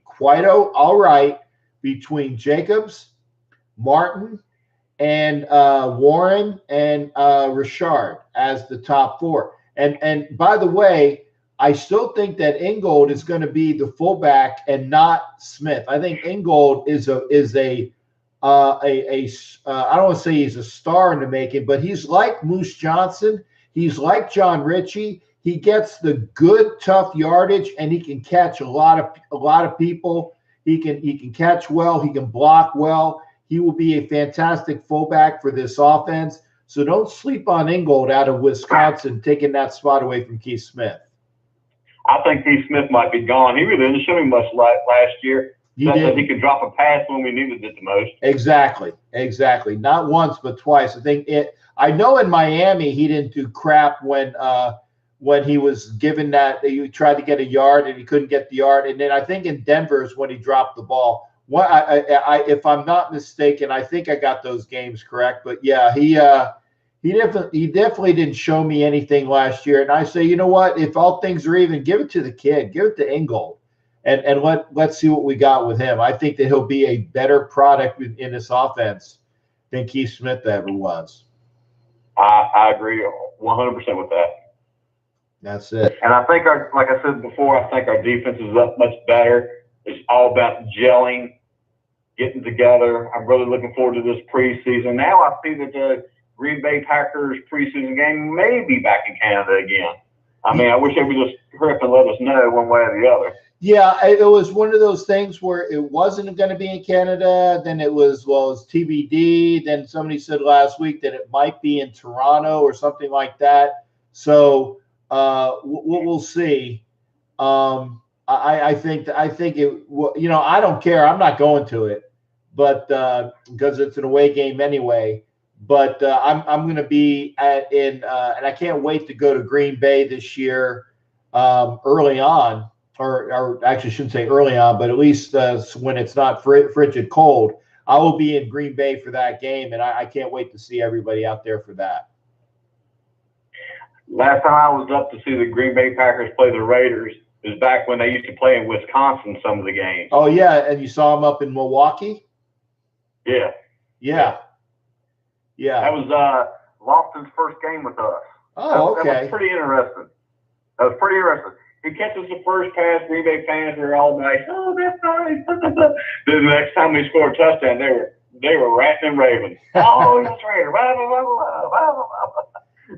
quite all right between Jacobs, Martin, and Warren and Richard as the top four. And by the way, I still think that Ingold is going to be the fullback and not Smith. I think Ingold is a I don't want to say he's a star in the making, but he's like Moose Johnson. He's like John Ritchie. He gets the good, tough yardage, and he can catch a lot of people. He can catch well. He can block well. He will be a fantastic fullback for this offense. So don't sleep on Ingold out of Wisconsin taking that spot away from Keith Smith. I think Keith Smith might be gone. He really didn't show me much last year. He could drop a pass when we needed it the most. Exactly. Not once, but twice. I know in Miami he didn't do crap when he was given that he tried to get a yard and he couldn't get the yard. And then I think in Denver is when he dropped the ball. If I'm not mistaken, I think I got those games correct. But yeah, he definitely didn't show me anything last year. And I say, you know what? If all things are even, give it to the kid. Give it to Ingold. And let's see what we got with him. I think that he'll be a better product in this offense than Keith Smith ever was. I agree 100% with that. That's it. And I think like I said before, I think our defense is up much better. It's all about gelling, getting together. I'm really looking forward to this preseason. Now I see that the Green Bay Packers preseason game may be back in Canada again. I mean, I wish they would just hurry up and let us know one way or the other. Yeah, it was one of those things where it wasn't going to be in Canada. Then it was TBD. Then somebody said last week that it might be in Toronto or something like that. So we'll see. I think it. You know, I don't care. I'm not going to it, but because it's an away game anyway. But I'm going to be and I can't wait to go to Green Bay this year early on. Or actually, I shouldn't say early on, but at least when it's not frigid cold, I will be in Green Bay for that game, and I can't wait to see everybody out there for that. Last time I was up to see the Green Bay Packers play the Raiders is back when they used to play in Wisconsin some of the games. Oh, yeah, and you saw them up in Milwaukee? Yeah. Yeah. That was Lofton's first game with us. Oh, okay. That was pretty interesting. He catches the first pass. Green Bay fans were all nice. Oh, that's nice. Then the next time they scored a touchdown, they were ranting and raving. Oh, he's a traitor.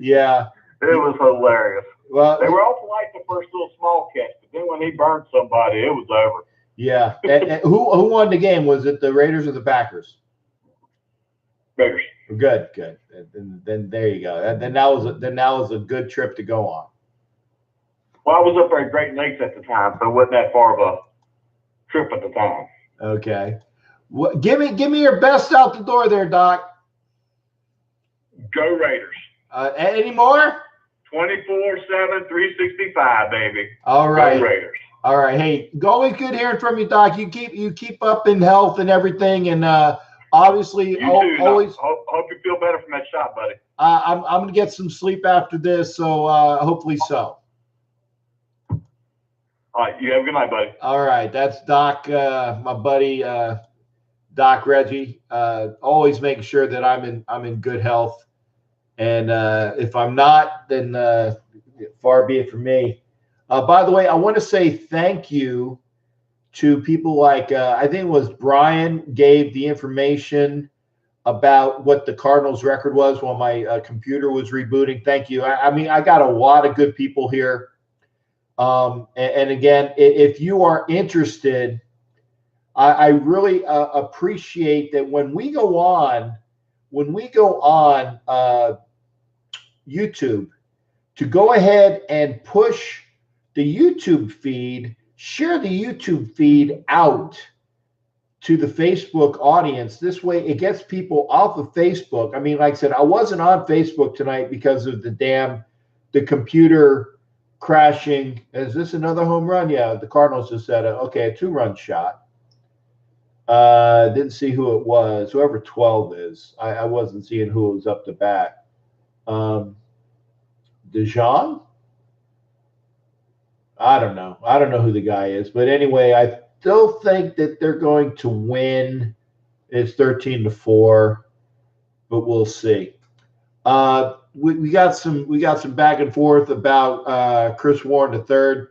Yeah. It was hilarious. Well, they were all polite the first little small catch, but then when he burned somebody, it was over. Yeah. and who won the game? Was it the Raiders or the Packers? Raiders. Good. And then there you go. Then that was a good trip to go on. Well, I was up there at Great Lakes at the time, so it wasn't that far of a trip at the time. Okay. Well, give me your best out the door there, Doc. Go Raiders. Any more? 24/7, 365, baby. All right. Go Raiders. All right. Hey, always good hearing from you, Doc. You keep up in health and everything, and obviously you too, always. Hope you feel better from that shot, buddy. I'm gonna get some sleep after this, so hopefully so. All right, you have a good night, buddy. All right, that's Doc, my buddy, Doc Reggie. Always making sure that I'm in good health, and if I'm not, then far be it from me. By the way, I want to say thank you to people like I think it was Brian gave the information about what the Cardinals record was while my computer was rebooting. Thank you. I mean, I got a lot of good people here. And again, if you are interested, I really appreciate that when we go on YouTube, to go ahead and push the YouTube feed, share the YouTube feed out to the Facebook audience. This way it gets people off of Facebook. I mean, like I said, I wasn't on Facebook tonight because of the computer crashing. Is this another home run? Yeah, the Cardinals just had a 2-run shot. Didn't see who it was. Whoever 12 is. I wasn't seeing who was up to bat. Dijon? I don't know. I don't know who the guy is. But anyway, I still think that they're going to win. It's 13-4, but we'll see. We got some back and forth about Chris Warren III.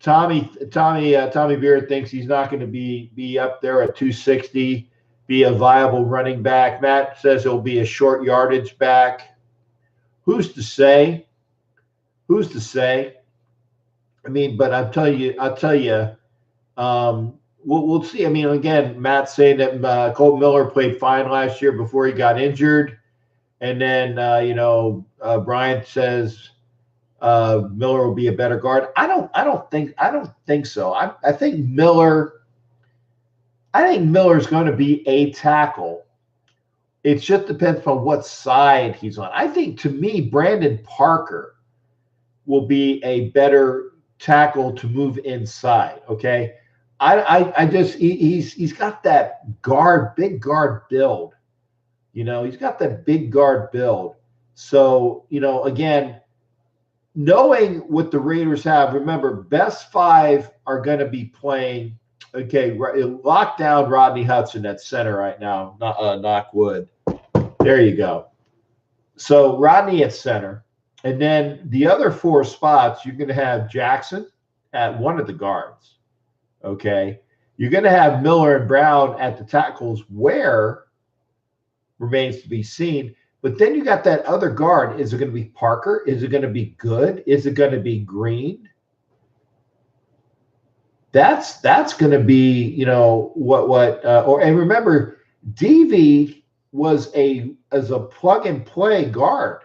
Tommy Beard thinks he's not going to be up there at 260, be a viable running back. Matt says he'll be a short yardage back. Who's to say? Who's to say? I mean, but I'll tell you, we'll see. I mean, again, Matt's saying that Colt Miller played fine last year before he got injured. And then, Brian says Miller will be a better guard. I don't think so. I think Miller's going to be a tackle. It just depends on what side he's on. I think, to me, Brandon Parker will be a better tackle to move inside. Okay. He's got that big guard build. He's got that big guard build. So, again, knowing what the Raiders have, remember, best 5 are going to be playing. Okay, lock down Rodney Hudson at center right now. Knock wood. There you go. So Rodney at center. And then the other 4 spots, you're going to have Jackson at one of the guards. Okay. You're going to have Miller and Brown at the tackles, where remains to be seen. But then you got that other guard. Is it going to be Parker? Is it going to be Good? Is it going to be Green? That's going to be, and remember, DV was as a plug and play guard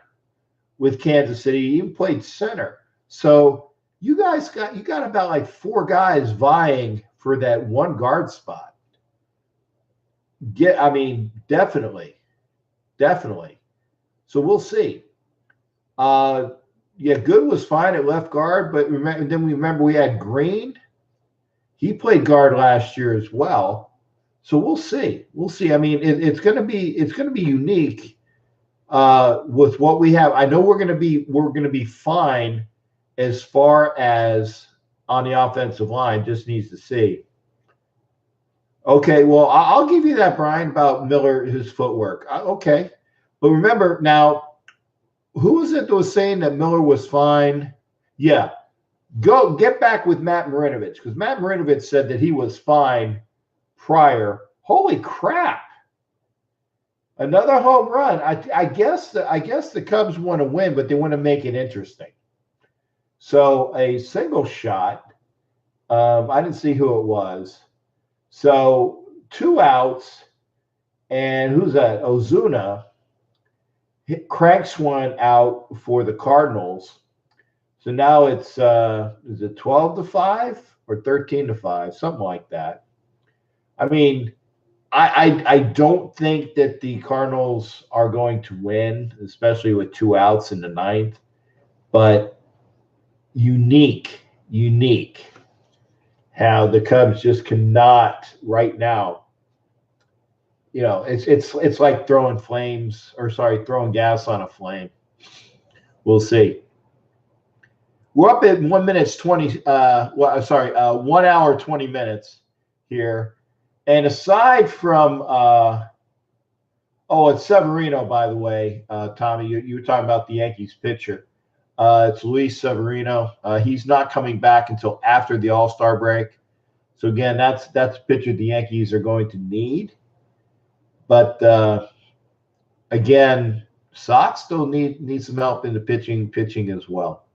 with Kansas City. He even played center. So you got about like 4 guys vying for that one guard spot. Definitely. So we'll see. Good was fine at left guard, but remember we had Green. He played guard last year as well. So we'll see. I mean, it's going to be unique with what we have. I know we're going to be fine as far as on the offensive line. Just needs to see. Okay, well, I'll give you that, Brian, about Miller, his footwork. Okay. But remember now, who was it that was saying that Miller was fine? Yeah. Go get back with Matt Marinovich, because Matt Marinovich said that he was fine prior. Holy crap. Another home run. I guess the Cubs want to win, but they want to make it interesting. So a single shot. I didn't see who it was. So 2 outs, and who's that? Ozuna cranks one out for the Cardinals. So now it's is it 12-5 or 13-5, something like that. I mean, I don't think that the Cardinals are going to win, especially with 2 outs in the 9th. But unique how the Cubs just cannot right now. It's like throwing gas on a flame. We'll see. We're up at 1 minute 20. 1 hour 20 minutes here. And aside from it's Severino, by the way, Tommy. You were talking about the Yankees pitcher. It's Luis Severino. He's not coming back until after the All-Star break. So again, that's a pitcher the Yankees are going to need. But again, Sox still need some help in the pitching as well.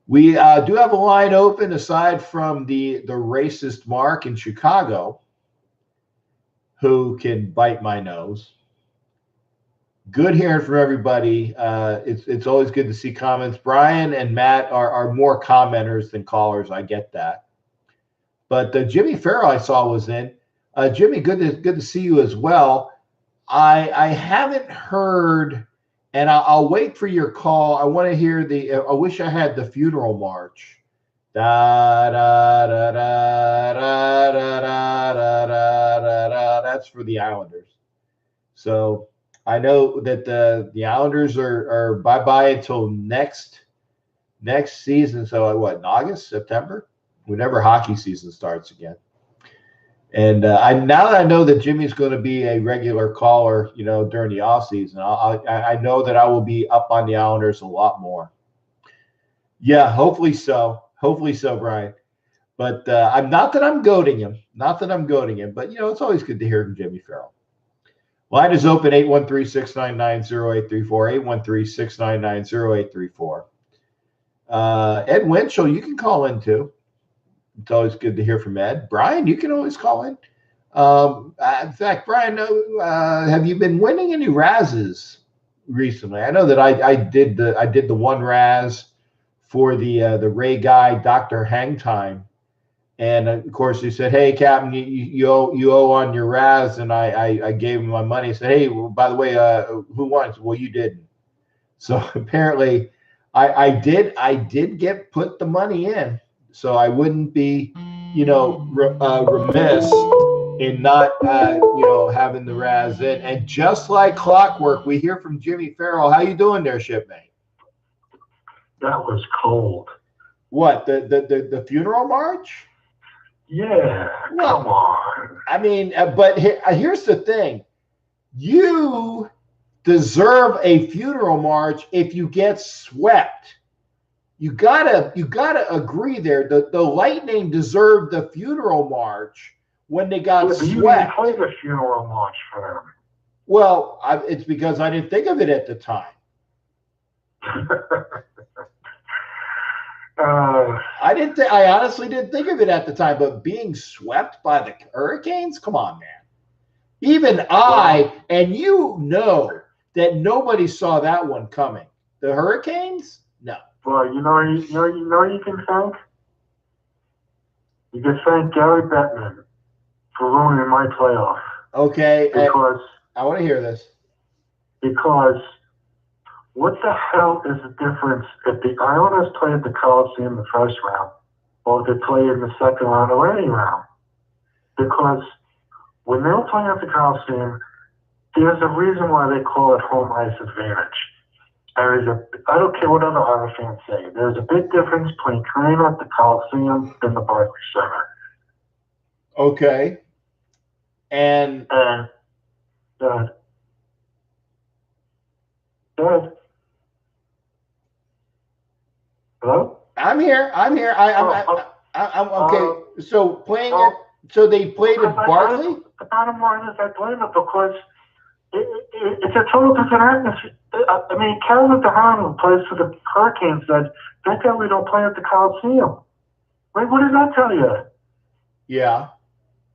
We do have a line open aside from the racist Mark in Chicago, who can bite my nose. Good hearing from everybody. It's always good to see comments. Brian and Matt are more commenters than callers. I get that. But Jimmy Farrell I saw was in. Jimmy, good to see you as well. I haven't heard, and I'll wait for your call. I want to hear I wish I had the funeral march. Da da da da da da da da da da. That's for the Islanders. So I know that the Islanders are bye-bye until next season. So what, in August, September? Whenever hockey season starts again. And now that I know that Jimmy's going to be a regular caller, during the off season, I know that I will be up on the Islanders a lot more. Yeah, hopefully so. Hopefully so, Brian. But I'm not that I'm goading him. Not that I'm goading him. But, it's always good to hear from Jimmy Farrell. Line is open, 813-699-0834, 813-699-0834. Ed Winchell, you can call in too. It's always good to hear from Ed. Brian, you can always call in. In fact, Brian, have you been winning any Razzes recently? I know that I did the one Razz for the Ray Guy Dr. Hang Time, and of course he said, "Hey, Captain, you owe on your Razz," and I gave him my money. He said, "Hey, well, by the way, who won?" Said, "Well, you didn't." So apparently, I did put the money in. So I wouldn't be, remiss in not, having the Razz in. And just like clockwork, we hear from Jimmy Farrell. How you doing there, shipmate? That was cold. What, the funeral march? Yeah, well, come on. I mean, but here's the thing. You deserve a funeral march if you get swept. You gotta agree there. The Lightning deserved the funeral march when they got swept. You didn't play the funeral march for them. Well, it's because I didn't think of it at the time. I honestly didn't think of it at the time. But being swept by the Hurricanes, come on, man. Even and that nobody saw that one coming. The Hurricanes, no. Well, you can thank? You can thank Gary Bettman for ruining my playoff. Okay. Because I want to hear this. Because what the hell is the difference if the Islanders play at the Coliseum in the first round or if they play in the second round or any round? Because when they were playing at the Coliseum, there's a reason why they call it home ice advantage. I don't care what other Irish fans say. There's a big difference between playing at the Coliseum and the Barclays Center. Okay. And Dad. Hello? I'm here. I'm okay. So playing it. So they played at Barclays. The bottom line is I blame it because it's a total different atmosphere. I mean, Kevin DeHaan, who plays for the Hurricanes, said, "Thank God we don't play at the Coliseum." Wait, what does that tell you? Yeah.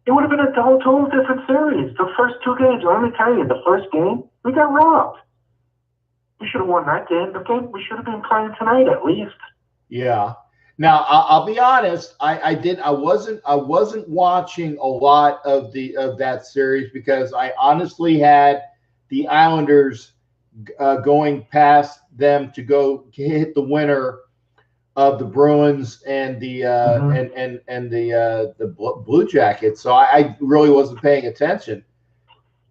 It would have been a total different series. The first two games, let me tell you, the first game, we got robbed. We should have won that game. The game we should have been playing tonight at least. Yeah. Now I'll be honest. I wasn't watching a lot of that series because I honestly had the Islanders going past them to go hit the winner of the Bruins and the the Blue Jackets. So I really wasn't paying attention.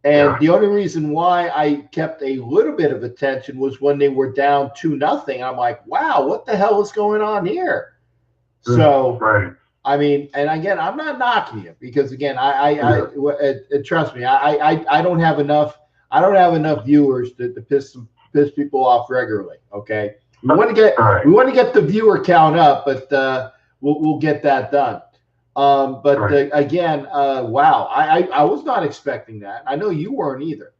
And the only reason why I kept a little bit of attention was when they were down 2-0. I'm like, wow, what the hell is going on here? So, I mean, and again, I'm not knocking you because again, trust me, I don't have enough. I don't have enough viewers to piss people off regularly. Okay. We want to get the viewer count up, but we'll get that done. Again, wow, I was not expecting that. I know you weren't either.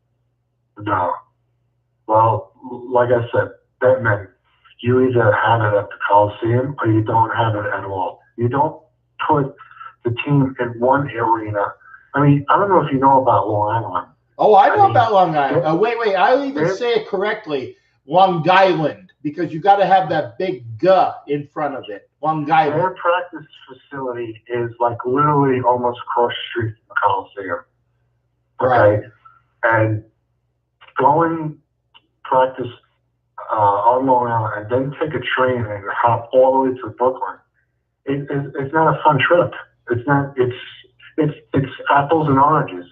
No. Well, like I said, that meant you either have it at the Coliseum or you don't have it at all. You don't put the team in one arena. I mean, I don't know if you know about Long Island. Oh, I know about Long Island. Wait, I'll even say it correctly. Long Island, because you got to have that big "g" in front of it. Long Island. Their practice facility is like literally almost across the street from the Coliseum. Okay? Right. And going practice on Long Island and then take a train and hop all the way to Brooklyn, it's not a fun trip. It's not. It's apples and oranges.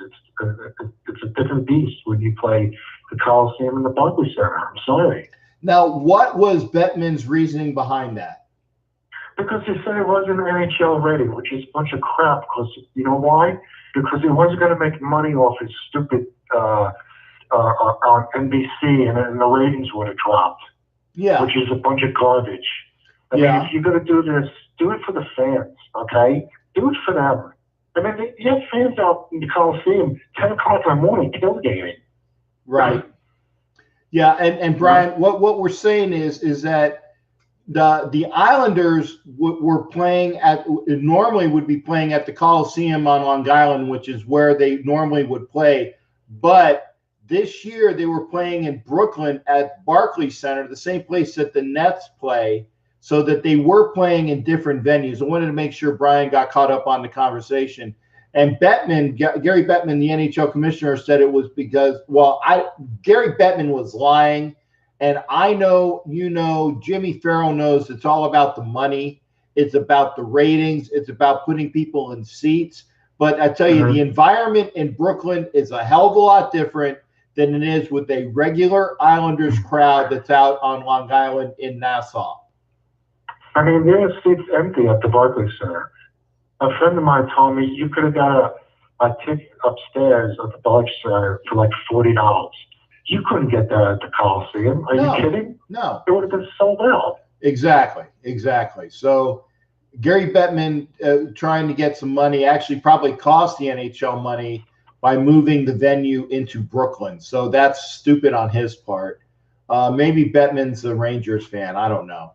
It's a different beast when you play the Coliseum and the Barclays Center. I'm sorry. Now, what was Bettman's reasoning behind that? Because he said it wasn't NHL ready, which is a bunch of crap. Because you know why? Because he wasn't going to make money off his stupid on NBC, and the ratings would have dropped. Yeah. Which is a bunch of garbage. I mean, if you're going to do this, do it for the fans, okay? Do it for them. I mean, you have fans out in the Coliseum 10 o'clock in the morning tailgating. Right. Yeah, and Brian, what we're saying is that the Islanders were playing normally would be playing at the Coliseum on Long Island, which is where they normally would play. But this year they were playing in Brooklyn at Barclays Center, the same place that the Nets play, so that they were playing in different venues. I wanted to make sure Brian got caught up on the conversation. And Bettman, Gary Bettman, the NHL commissioner, said it was because, Gary Bettman was lying. And I know, Jimmy Farrell knows it's all about the money. It's about the ratings. It's about putting people in seats. But I tell you, the environment in Brooklyn is a hell of a lot different than it is with a regular Islanders crowd that's out on Long Island in Nassau. I mean, there are seats empty at the Barclays Center. A friend of mine told me you could have got a ticket upstairs at the Barclays Center for like $40. You couldn't get that at the Coliseum. Are you kidding? No. It would have been sold out. Exactly. So Gary Bettman trying to get some money actually probably cost the NHL money by moving the venue into Brooklyn. So that's stupid on his part. Maybe Bettman's a Rangers fan. I don't know.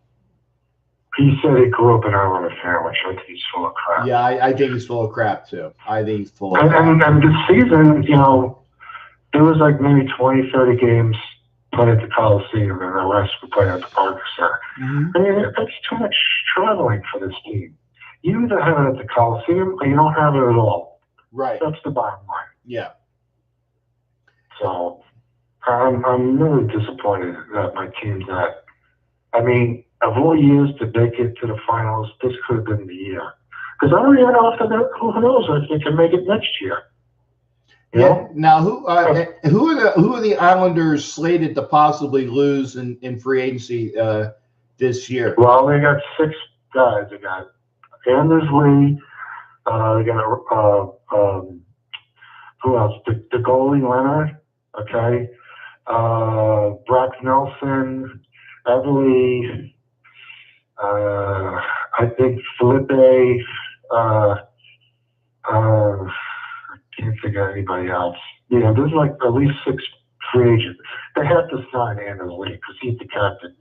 He said he grew up in Ireland, which I think he's full of crap. Yeah, I think he's full of crap, too. I think he's full of crap. And this season, there was like maybe 20, 30 games played at the Coliseum, and the rest were played at the Barclays Center. I mean, that's too much traveling for this team. You either have it at the Coliseum or you don't have it at all. Right. That's the bottom line. Yeah. So I'm really disappointed that my team's not. I mean, of all years to make it to the finals, this could have been the year. Because I don't even know who knows if they can make it next year. You know? Now, who are the Islanders slated to possibly lose in free agency this year? Well, they got 6 guys. They got Anders Lee. They got who else? The goalie Leonard. Okay. Brock Nelson. Everly. I think Felipe. I can't think of anybody else. Yeah, there's like at least 6 free agents. They have to sign Anders Lee because he's the captain.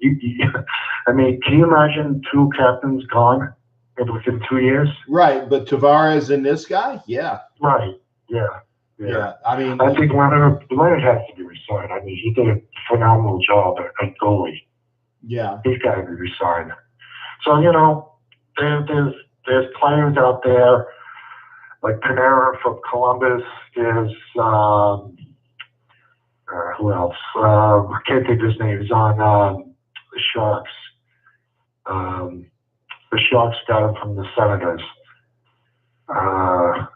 I mean, can you imagine 2 captains gone within 2 years? Right, but Tavares and this guy? Yeah. Right, yeah. I mean, I think Leonard has to be resigned. I mean, he did a phenomenal job at goalie. Yeah. He's got to be resigned. So, there's players out there like Panera from Columbus. There's who else? I can't think of his name. He's on the Sharks. The Sharks got him from the Senators.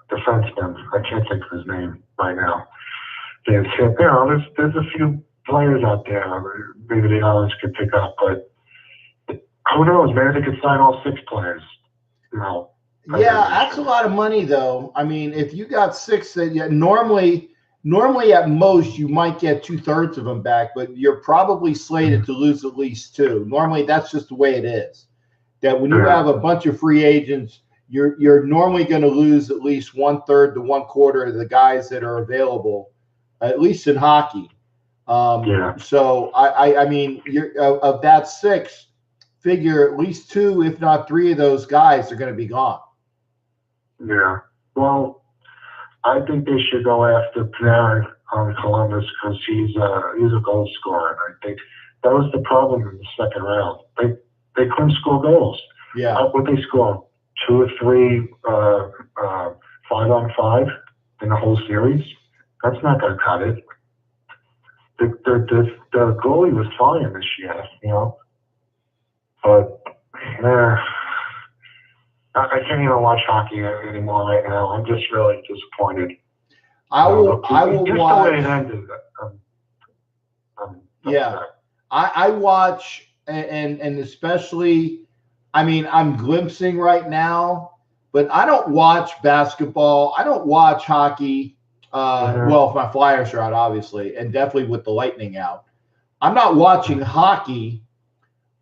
Defenseman. I can't think of his name right now. There's a few players out there maybe the Islanders could pick up, but who knows? Maybe they could sign all 6 players. Yeah, that's a lot of money, though. I mean, if you got 6 that normally normally at most you might get 2/3 of them back, but you're probably slated to lose at least 2. Normally that's just the way it is. That when you have a bunch of free agents, you're normally going to lose at least 1/3 to 1/4 of the guys that are available, at least in hockey. So I mean, of that 6, figure at least 2, if not 3 of those guys are going to be gone. Yeah. Well, I think they should go after Panarin on Columbus because he's a goal scorer. And I think that was the problem in the second round. They couldn't score goals. Yeah. What they score? 2 or 3 5-on-5 in the whole series. That's not going to cut it. The goalie was fine this year, you know. But I can't even watch hockey anymore right now. I'm just really disappointed. I will watch. The way it ended. Yeah, I watch, and especially, I mean, I'm glimpsing right now, but I don't watch basketball. I don't watch hockey. Well, if my Flyers are out, obviously, and definitely with the Lightning out. I'm not watching hockey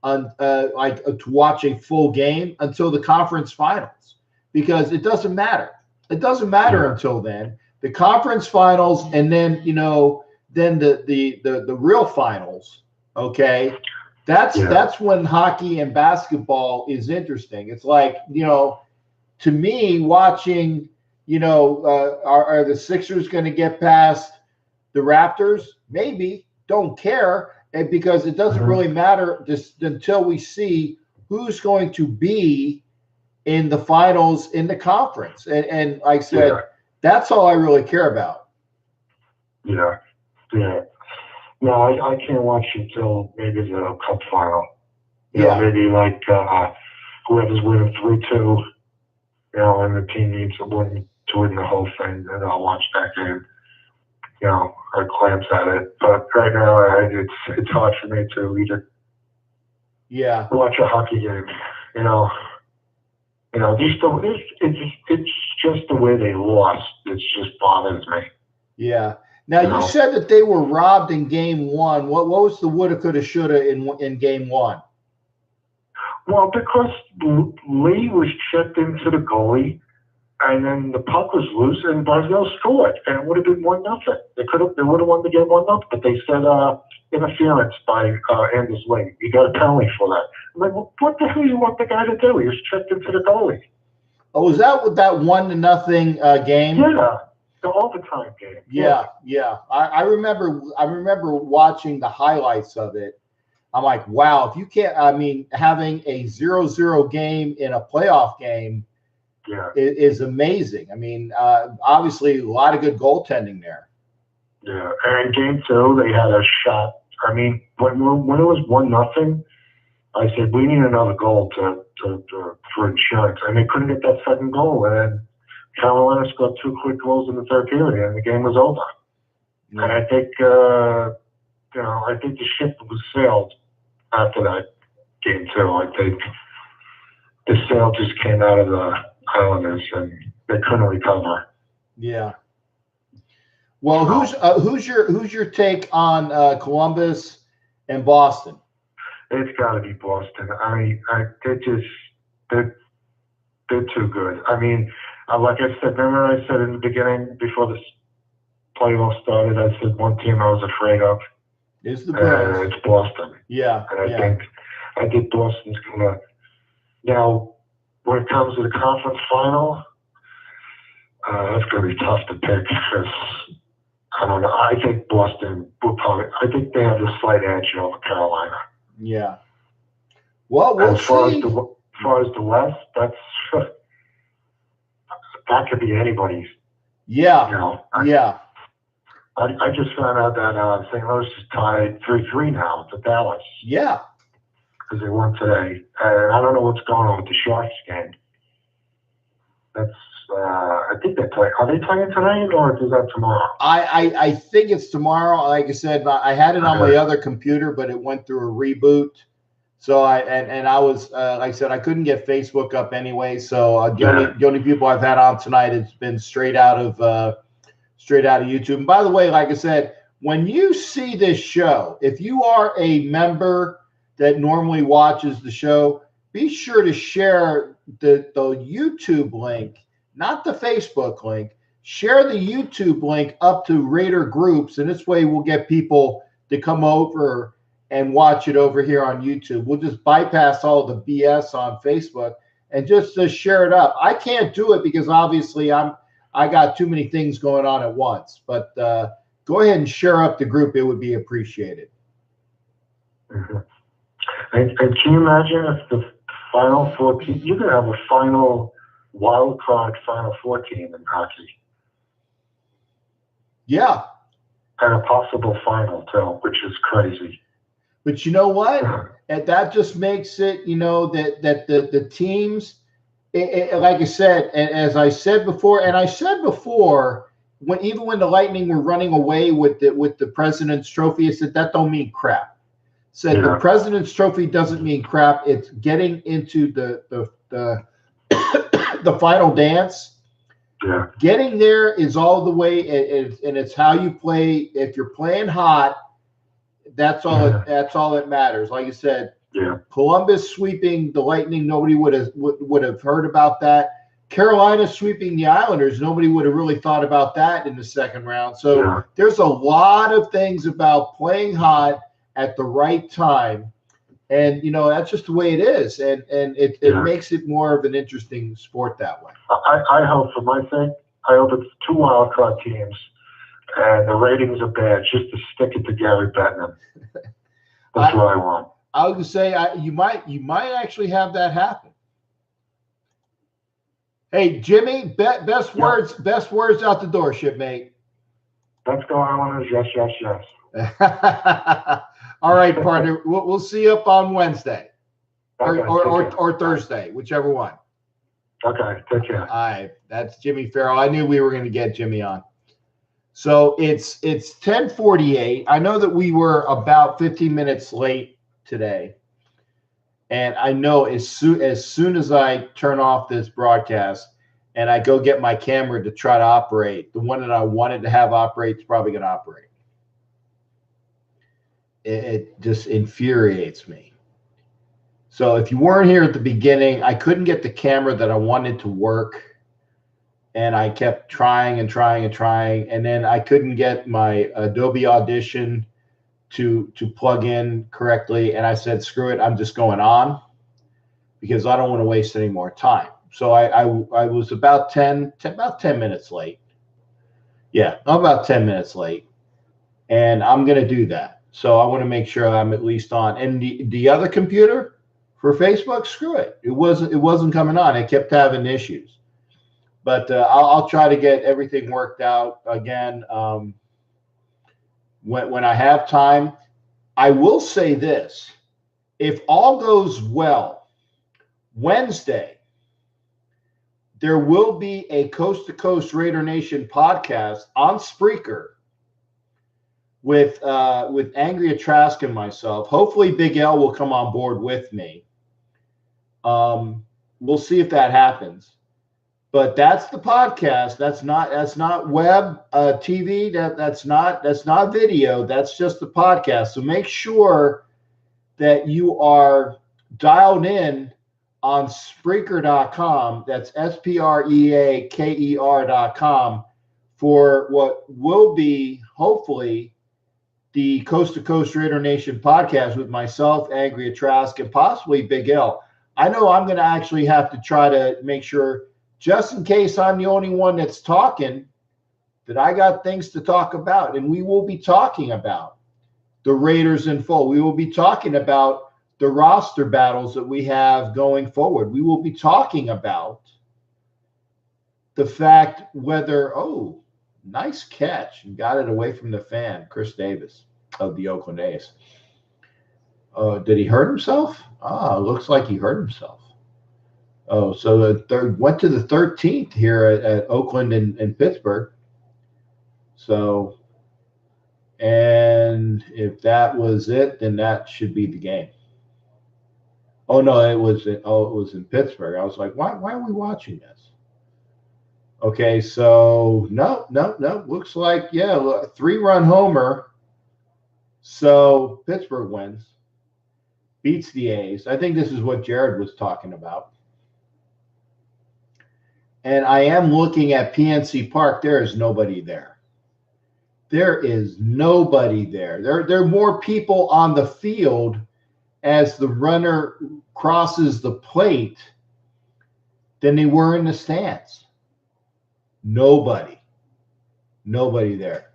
to watch a full game until the conference finals, because it doesn't matter. It doesn't matter until then. The conference finals, and then then the real finals. Okay, that's when hockey and basketball is interesting. It's like, to me, watching. Are the Sixers going to get past the Raptors? Maybe. Don't care, because it doesn't really matter just until we see who's going to be in the finals in the conference. And like I said, that's all I really care about. Yeah. No, I can't watch until maybe the Cup final. Maybe like whoever's winning 3-2, and the team needs to win the whole thing, and I'll watch that game. I glance at it, but right now it's hard for me to either. Yeah. Watch a hockey game. It's just the way they lost. It just bothers me. Yeah. Now you said that they were robbed in game 1. What was the woulda, coulda, shoulda in game 1? Well, because Lee was checked into the goalie, and then the puck was loose, and Barzell scored, and it would have been 1-0. They would have won the game 1-0, but they said interference by Anders Lee. You got a penalty for that. I'm like, well, what the hell do you want the guy to do? He was checked into the goalie. Oh, was that with that 1-0 game? Yeah, the overtime game. Yeah. I remember watching the highlights of it. I'm like, wow, if you can't, having a 0-0 game in a playoff game is amazing. Obviously a lot of good goaltending there. Yeah, and in game 2, they had a shot. When it was 1-0, I said, we need another goal for insurance. And they couldn't get that second goal. And Carolina scored 2 quick goals in the third period, and the game was over. Yeah. And I think, I think the ship was sailed after that game 2. I think the sail just came out of the Islanders, and they couldn't recover. Yeah. Well, who's your take on Columbus and Boston? It's got to be Boston. They're too good. Like I said, remember I said in the beginning before this playoff started, I said one team I was afraid of. It's the Bruins. It's Boston. Yeah. And I think Boston's gonna. Now, when it comes to the conference final, that's gonna be tough to pick because I don't know. I think Boston will probably. I think they have the slight edge over Carolina. Yeah. Well, we'll see. As far as the West, that could be anybody's. Yeah. I just found out that St. Louis is tied 3-3 now to Dallas. Yeah. Because they won today. And I don't know what's going on with the Sharks game. That's, I think they play. Are they playing tonight or is that tomorrow? I think it's tomorrow. Like I said, I had it on my other computer, but it went through a reboot. So I was, like I said, I couldn't get Facebook up anyway. So the only people I've had on tonight has been straight out of straight out of YouTube. And by the way, like I said, when you see this show, if you are a member that normally watches the show, be sure to share the YouTube link, not the Facebook link. Share the YouTube link up to Raider groups, and this way we'll get people to come over and watch it over here on YouTube. We'll just bypass all the BS on Facebook and just share it up. I can't do it because obviously I got too many things going on at once. But go ahead and share up the group; it would be appreciated. Mm-hmm. And can you imagine if the Final Four team, you could have a final wild card Final Four team in hockey? Yeah. And a possible final too, which is crazy. But you know what? And that just makes it, that the teams, like I said, and as I said before, when the Lightning were running away with the President's Trophy, I said that don't mean crap. Said the President's Trophy doesn't mean crap. It's getting into the the final dance. Yeah. Getting there is all the way, and it's how you play. If you're playing hot, that's all. That's all that matters. Like you said, Columbus sweeping the Lightning, nobody would have heard about that. Carolina sweeping the Islanders, nobody would have really thought about that in the second round. So there's a lot of things about playing hot at the right time, and that's just the way it is, and it makes it more of an interesting sport that way. I hope for my thing. I hope it's 2 wild card teams, and the ratings are bad, just to stick it to Gary Bettman. That's what I want. I was gonna say you might actually have that happen. Hey Jimmy, best words out the door, shipmate. Let's go, Islanders. Yes, yes, yes. All right, partner. We'll see you up on Wednesday, Okay, or Thursday, whichever one. Okay, take care. All right, that's Jimmy Farrell. I knew we were going to get Jimmy on. So it's 10:48. I know that we were about 15 minutes late today, and I know as soon as I turn off this broadcast and I go get my camera to try to operate, the one that I wanted to have operate is probably going to operate. It just infuriates me. So if you weren't here at the beginning, I couldn't get the camera that I wanted to work, and I kept trying, and then I couldn't get my Adobe Audition to plug in correctly, and I said, screw it, I'm just going on because I don't want to waste any more time. So I was about 10 minutes late. Yeah, I'm about 10 minutes late, and I'm going to do that. So I want to make sure I'm at least on. And the other computer for Facebook, screw it. It wasn't coming on. It kept having issues. But I'll try to get everything worked out again when I have time. I will say this: if all goes well, Wednesday there will be a Coast to Coast Raider Nation podcast on Spreaker with Angria Trask and myself. Hopefully Big L will come on board with me. We'll see if that happens. But that's the podcast. That's not web TV. That's not video. That's just the podcast. So make sure that you are dialed in on Spreaker.com. That's SPREAKER.com for what will be hopefully the Coast to Coast Raider Nation podcast with myself, Angria Trask, and possibly Big L. I know I'm going to actually have to try to make sure, just in case I'm the only one that's talking, that I got things to talk about. And we will be talking about the Raiders in full. We will be talking about the roster battles that we have going forward. We will be talking about the fact whether, nice catch, and got it away from the fan, Chris Davis of the Oakland A's. Did he hurt himself? Looks like he hurt himself. Oh, so the third went to the 13th here at Oakland and Pittsburgh. So, and if that was it, then that should be the game. Oh no, it was in Pittsburgh. I was like, why are we watching this? Okay, so no. Looks like, yeah, 3-run homer. So Pittsburgh wins, beats the A's. I think this is what Jared was talking about. And I am looking at PNC Park. There is nobody there. There is nobody there. There are more people on the field as the runner crosses the plate than they were in the stands. Nobody there.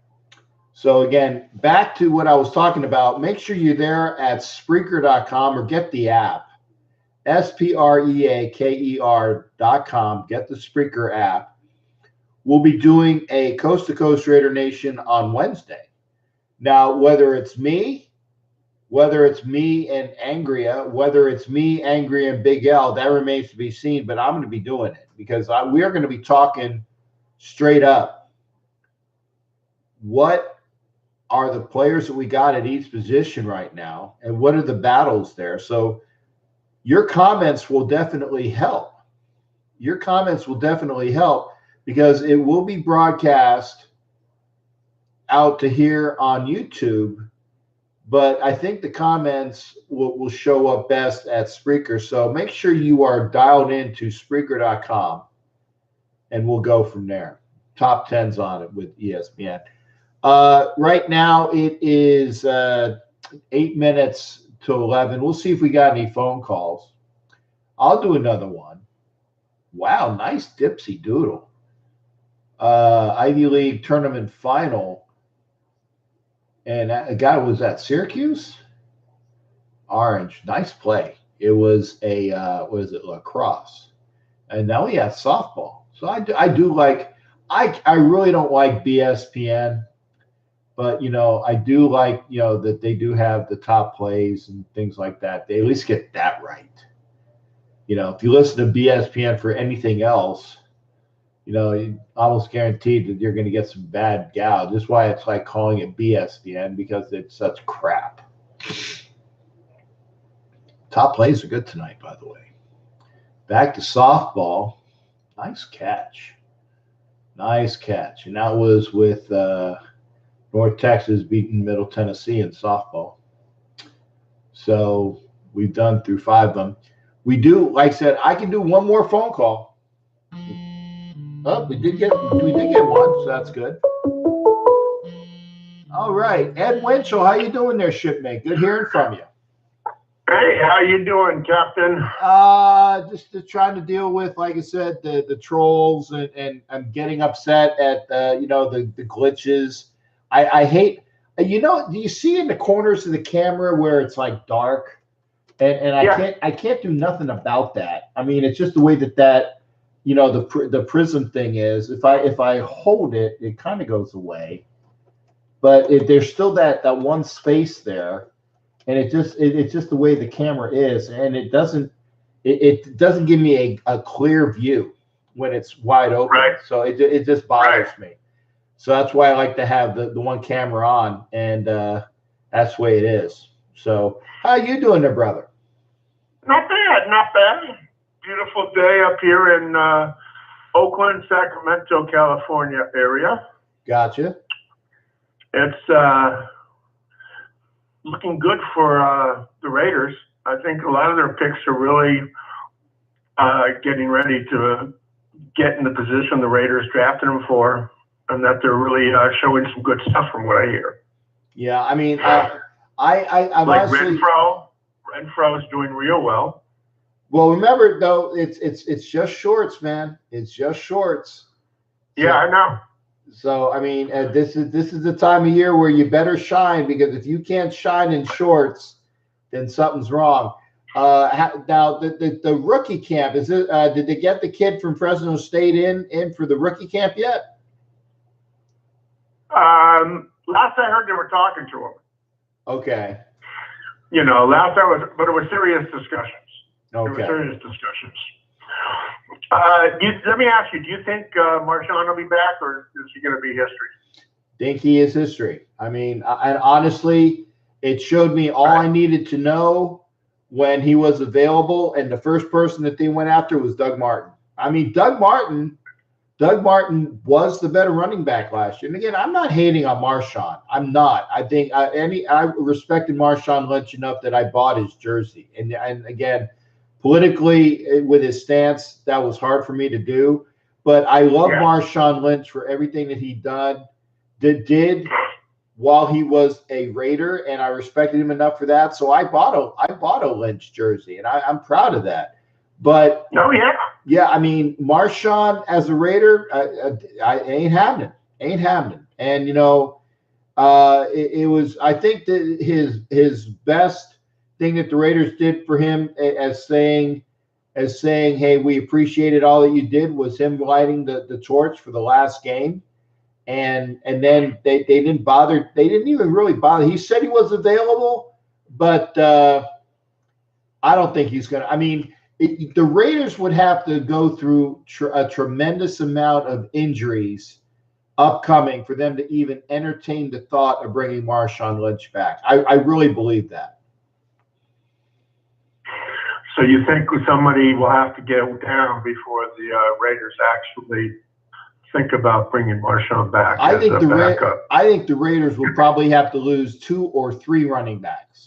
So again, back to what I was talking about, make sure you're there at Spreaker.com or get the app, Spreaker.com, get the Spreaker app. We'll be doing a Coast to Coast Raider Nation on Wednesday. Now, whether it's me and Angria, whether it's me, Angria, and Big L, that remains to be seen, but I'm going to be doing it because we are going to be talking straight up. What are the players that we got at each position right now, and what are the battles there? So your comments will definitely help. Your comments will definitely help because it will be broadcast out to here on YouTube, but I think the comments will show up best at Spreaker. So make sure you are dialed into Spreaker.com, and we'll go from there. Top 10s on it with ESPN. Right now it is 8 minutes to 11. We'll see if we got any phone calls. I'll do another one. Wow, nice dipsy doodle. Ivy League tournament final. And a guy was at Syracuse. Orange, nice play. It was a lacrosse, and now he has softball. So I do like. I really don't like BSPN, but I do like that they do have the top plays and things like that. They at least get that right. If you listen to BSPN for anything else, you almost guaranteed that you're going to get some bad gouge. That's why it's like calling it BSPN, because it's such crap. Top plays are good tonight, by the way. Back to softball. Nice catch. Nice catch. And that was with North Texas beating Middle Tennessee in softball. So we've done through 5 of them. We do, like I said, I can do one more phone call. Oh, we did get one, so that's good. All right, Ed Winchell, how you doing there, shipmate? Good hearing from you. Hey, how you doing, Captain? Just trying to deal with, like I said, the trolls, and I'm getting upset at the glitches. I hate, do you see in the corners of the camera where it's like dark, and I can't do nothing about that. I mean, it's just the way that the prism thing is. If I hold it, it kind of goes away, but there's still that one space there, and it's just the way the camera is, and it doesn't give me a clear view when it's wide open. Right. So it just bothers me. So that's why I like to have the one camera on, and that's the way it is. So how you doing there, brother? Not bad. Beautiful day up here in Oakland, Sacramento, California area. Gotcha. It's looking good for the Raiders. I think a lot of their picks are really getting ready to get in the position the Raiders drafted them for, and that they're really showing some good stuff from what I hear. Yeah, I mean, I'm like honestly, Renfro is doing real well. Well, remember though, it's just shorts, man. It's just shorts. Yeah, I know. So I mean, this is the time of year where you better shine, because if you can't shine in shorts, then something's wrong. Now the rookie camp, is it? Did they get the kid from Fresno State in for the rookie camp yet? Last I heard, they were talking to him. Okay. Last I was, but it was serious discussions. Okay. It was serious discussions. Let me ask you: do you think Marshawn will be back, or is he going to be history? Think he is history. I mean, and honestly, it showed me all I needed to know when he was available, and the first person that they went after was Doug Martin. I mean, Doug Martin Doug Martin was the better running back last year. And again, I'm not hating on Marshawn. I'm not. I think I respected Marshawn Lynch enough that I bought his jersey. And again, politically with his stance, that was hard for me to do. But I love Marshawn Lynch for everything that he did while he was a Raider, and I respected him enough for that. So I bought a Lynch jersey, and I'm proud of that. But yeah, I mean, Marshawn as a Raider, I ain't happening. And it was, I think that his best thing that the Raiders did for him as saying, hey, we appreciated all that you did, was him lighting the torch for the last game. And then they didn't even really bother. He said he was available, but I don't think he's going to. I mean, the Raiders would have to go through a tremendous amount of injuries upcoming for them to even entertain the thought of bringing Marshawn Lynch back. I really believe that. So you think somebody will have to get down before the Raiders actually think about bringing Marshawn back? I think the Raiders will probably have to lose 2 or 3 running backs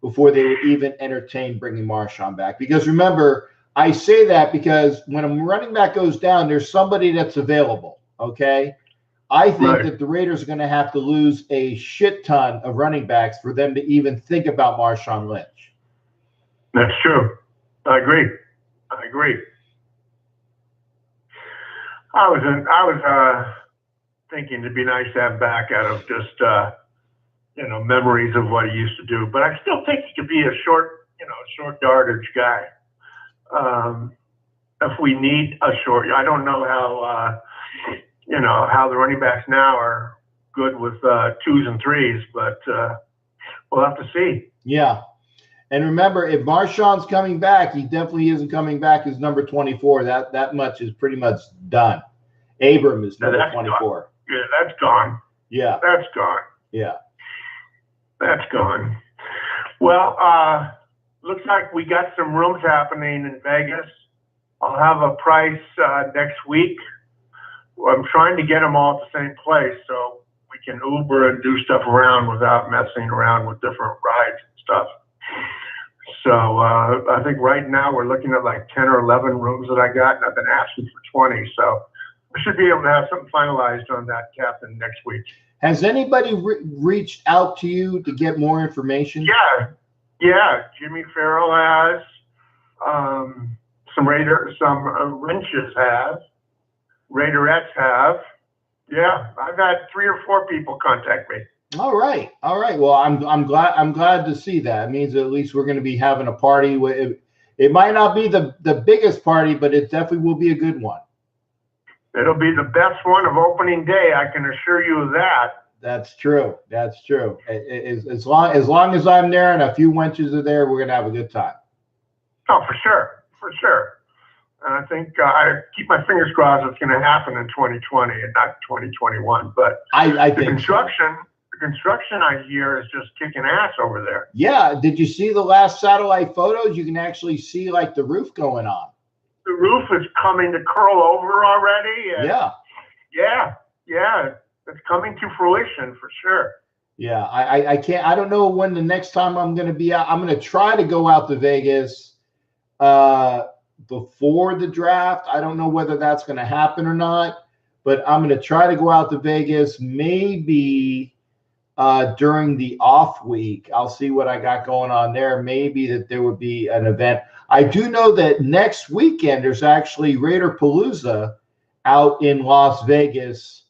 before they would even entertain bringing Marshawn back. Because remember, I say that because when a running back goes down, there's somebody that's available, okay? I think that the Raiders are going to have to lose a shit ton of running backs for them to even think about Marshawn Lynch. That's true. I agree. I was thinking it'd be nice to have back out of just memories of what he used to do, but I still think he could be a short yardage guy. If we need a short, I don't know how how the running backs now are good with 2s and 3s, but we'll have to see. Yeah. And remember, if Marshawn's coming back, he definitely isn't coming back as number 24. That much is pretty much done. Abram is number 24. Gone. Yeah, that's gone. Yeah. That's gone. Yeah. That's gone. Well, looks like we got some rooms happening in Vegas. I'll have a price next week. I'm trying to get them all at the same place so we can Uber and do stuff around without messing around with different rides and stuff. So I think right now we're looking at like 10 or 11 rooms that I got, and I've been asking for 20. So I should be able to have something finalized on that, Captain, next week. Has anybody reached out to you to get more information? Yeah. Jimmy Farrell has. Some wrenches have. Raiderettes have. Yeah, I've had 3 or 4 people contact me. All right. Well, I'm glad to see that. It means that at least we're going to be having a party. It might not be the biggest party, but it definitely will be a good one. It'll be the best one of opening day. I can assure you of that. That's true. As long as I'm there and a few wenches are there, we're going to have a good time. Oh, for sure. And I think I keep my fingers crossed it's going to happen in 2020 and not 2021. But I think the construction I hear is just kicking ass over there. Yeah. Did you see the last satellite photos? You can actually see like the roof going on. The roof is coming to curl over already. And yeah. It's coming to fruition for sure. Yeah. I don't know when the next time I'm going to be out. I'm going to try to go out to Vegas before the draft. I don't know whether that's going to happen or not, but I'm going to try to go out to Vegas maybe during the off week. I'll see what I got going on there. Maybe that there would be an event. I do know that next weekend there's actually Raider Palooza out in Las Vegas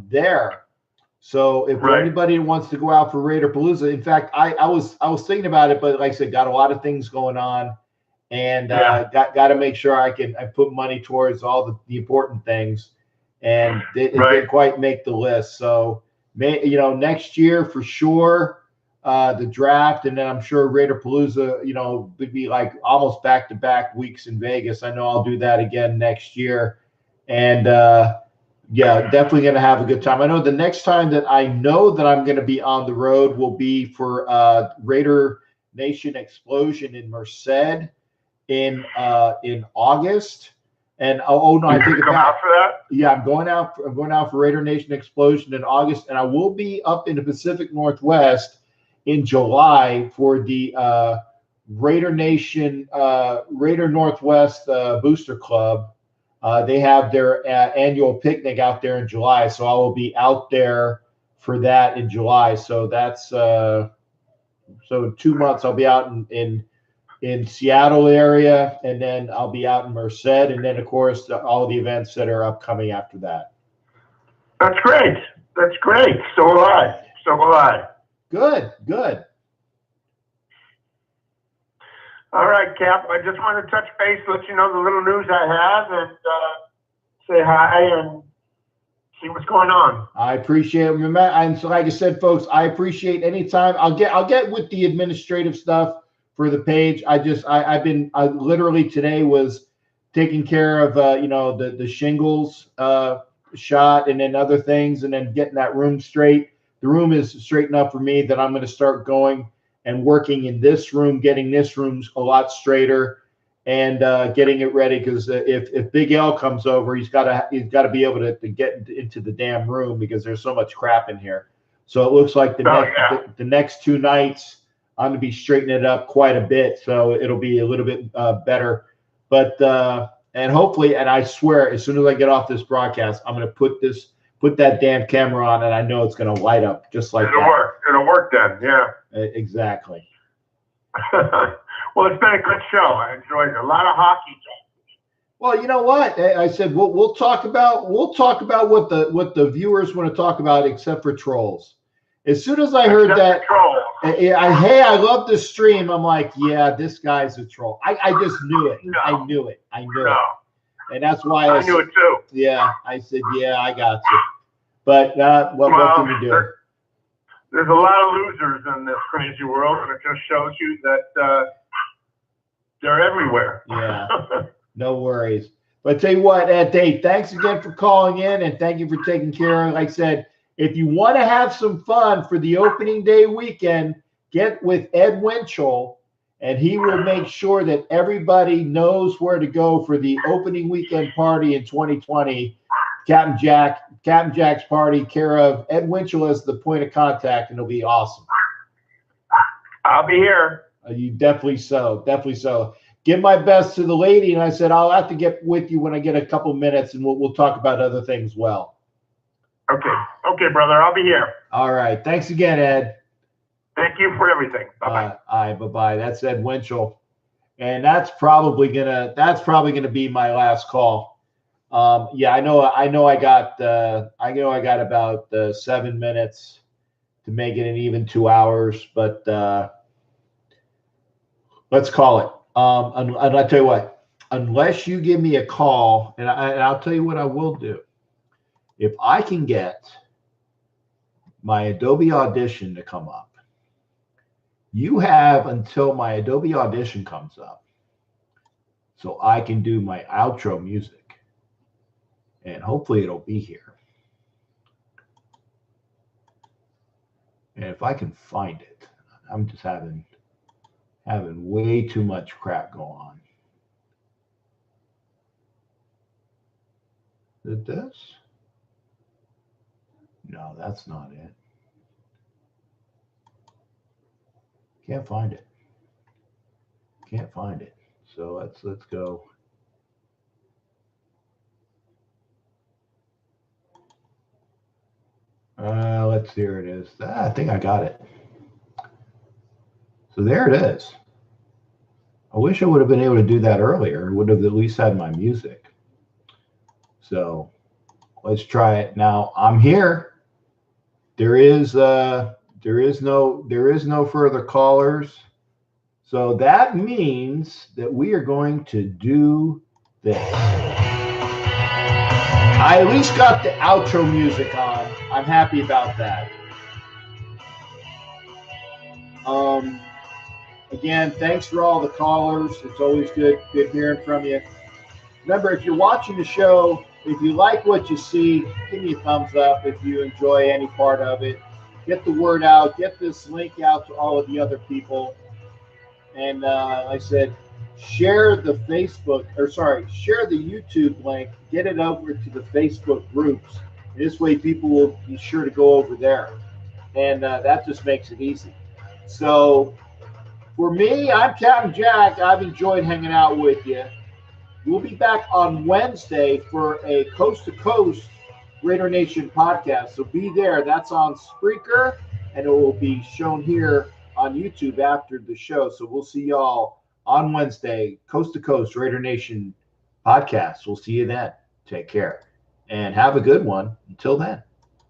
there. So if anybody wants to go out for Raider Palooza, in fact, I was thinking about it, but like I said, got a lot of things going on, and got to make sure I put money towards all the important things, and it didn't quite make the list. So next year for sure, the draft, and then I'm sure Raider Palooza, would be like almost back-to-back weeks in Vegas. I know I'll do that again next year, and definitely going to have a good time. I know the next time that I know that I'm going to be on the road will be for Raider Nation Explosion in Merced in August. And oh no, I take it come back. out for that? Yeah, I'm going out for Raider Nation Explosion in August, and I will be up in the Pacific Northwest in July for the Raider Nation Raider Northwest Booster Club. They have their annual picnic out there in July, so I will be out there for that in July. So that's so in 2 months I'll be out in Seattle area, and then I'll be out in Merced, and then of course all the events that are upcoming after that. That's great. That's great. So will I. So will I. Good, good. All right, Cap. I just wanted to touch base, let you know the little news I have, and say hi and see what's going on. I appreciate it. And so, like I said, folks, I appreciate any time. I'll get with the administrative stuff for the page. I literally today was taking care of the shingles shot and then other things, and then getting that room straight. The room is straight enough for me that I'm going to start going and working in this room, getting this room a lot straighter, and getting it ready, because if Big L comes over, he's got to be able to get into the damn room, because there's so much crap in here. So it looks like the next 2 nights I'm going to be straightening it up quite a bit, so it'll be a little bit better. But and hopefully, and I swear, as soon as I get off this broadcast, I'm going to put that damn camera on, and I know it's going to light up just like that. It'll work then, yeah. Exactly. Well, it's been a good show. I enjoyed it. A lot of hockey talk. Well, you know what? I said we'll talk about what the viewers want to talk about, except for trolls. As soon as I heard that, hey, I love this stream. I'm like, yeah, this guy's a troll. I just knew it. No. I knew it. No. And that's why I knew it too. Yeah, I said, yeah, I got you. But what can we do? There's a lot of losers in this crazy world, and it just shows you that they're everywhere. Yeah, no worries. But I tell you what, Dave, thanks again for calling in, and thank you for taking care of it. Like I said, if you want to have some fun for the opening day weekend, get with Ed Winchell, and he will make sure that everybody knows where to go for the opening weekend party in 2020. Captain Jack's party, care of Ed Winchell as the point of contact, and it'll be awesome. I'll be here. You definitely so. Give my best to the lady, and I said I'll have to get with you when I get a couple minutes, and we'll talk about other things. Well. Okay, brother. I'll be here. All right. Thanks again, Ed. Thank you for everything. Bye-bye. Bye-bye. That's Ed Winchell, and that's probably gonna be my last call. Yeah, I know. I got about 7 minutes to make it an even 2 hours, but let's call it. And I'll tell you what. Unless you give me a call, and I'll tell you what I will do. If I can get my Adobe Audition to come up, you have until my Adobe Audition comes up, so I can do my outro music. And hopefully it'll be here. And if I can find it, I'm just having way too much crap go on. Is it this? No, that's not it. Can't find it. So let's go. Let's see, here it is. I think I got it. So there it is. I wish I would have been able to do that earlier. Would have at least had my music. So let's try it. Now I'm here. There is no further callers. So that means that we are going to do this. I at least got the outro music on. I'm happy about that. Again, thanks for all the callers. It's always good hearing from you. Remember, if you're watching the show, if you like what you see, give me a thumbs up if you enjoy any part of it. Get the word out. Get this link out to all of the other people. And like I said, share the share the YouTube link, get it over to the Facebook groups. This way people will be sure to go over there. And that just makes it easy. So for me, I'm Captain Jack. I've enjoyed hanging out with you. We'll be back on Wednesday for a Coast to Coast Raider Nation podcast. So be there. That's on Spreaker, and it will be shown here on YouTube after the show. So we'll see y'all on Wednesday, Coast to Coast Raider Nation podcast. We'll see you then. Take care and have a good one. Until then.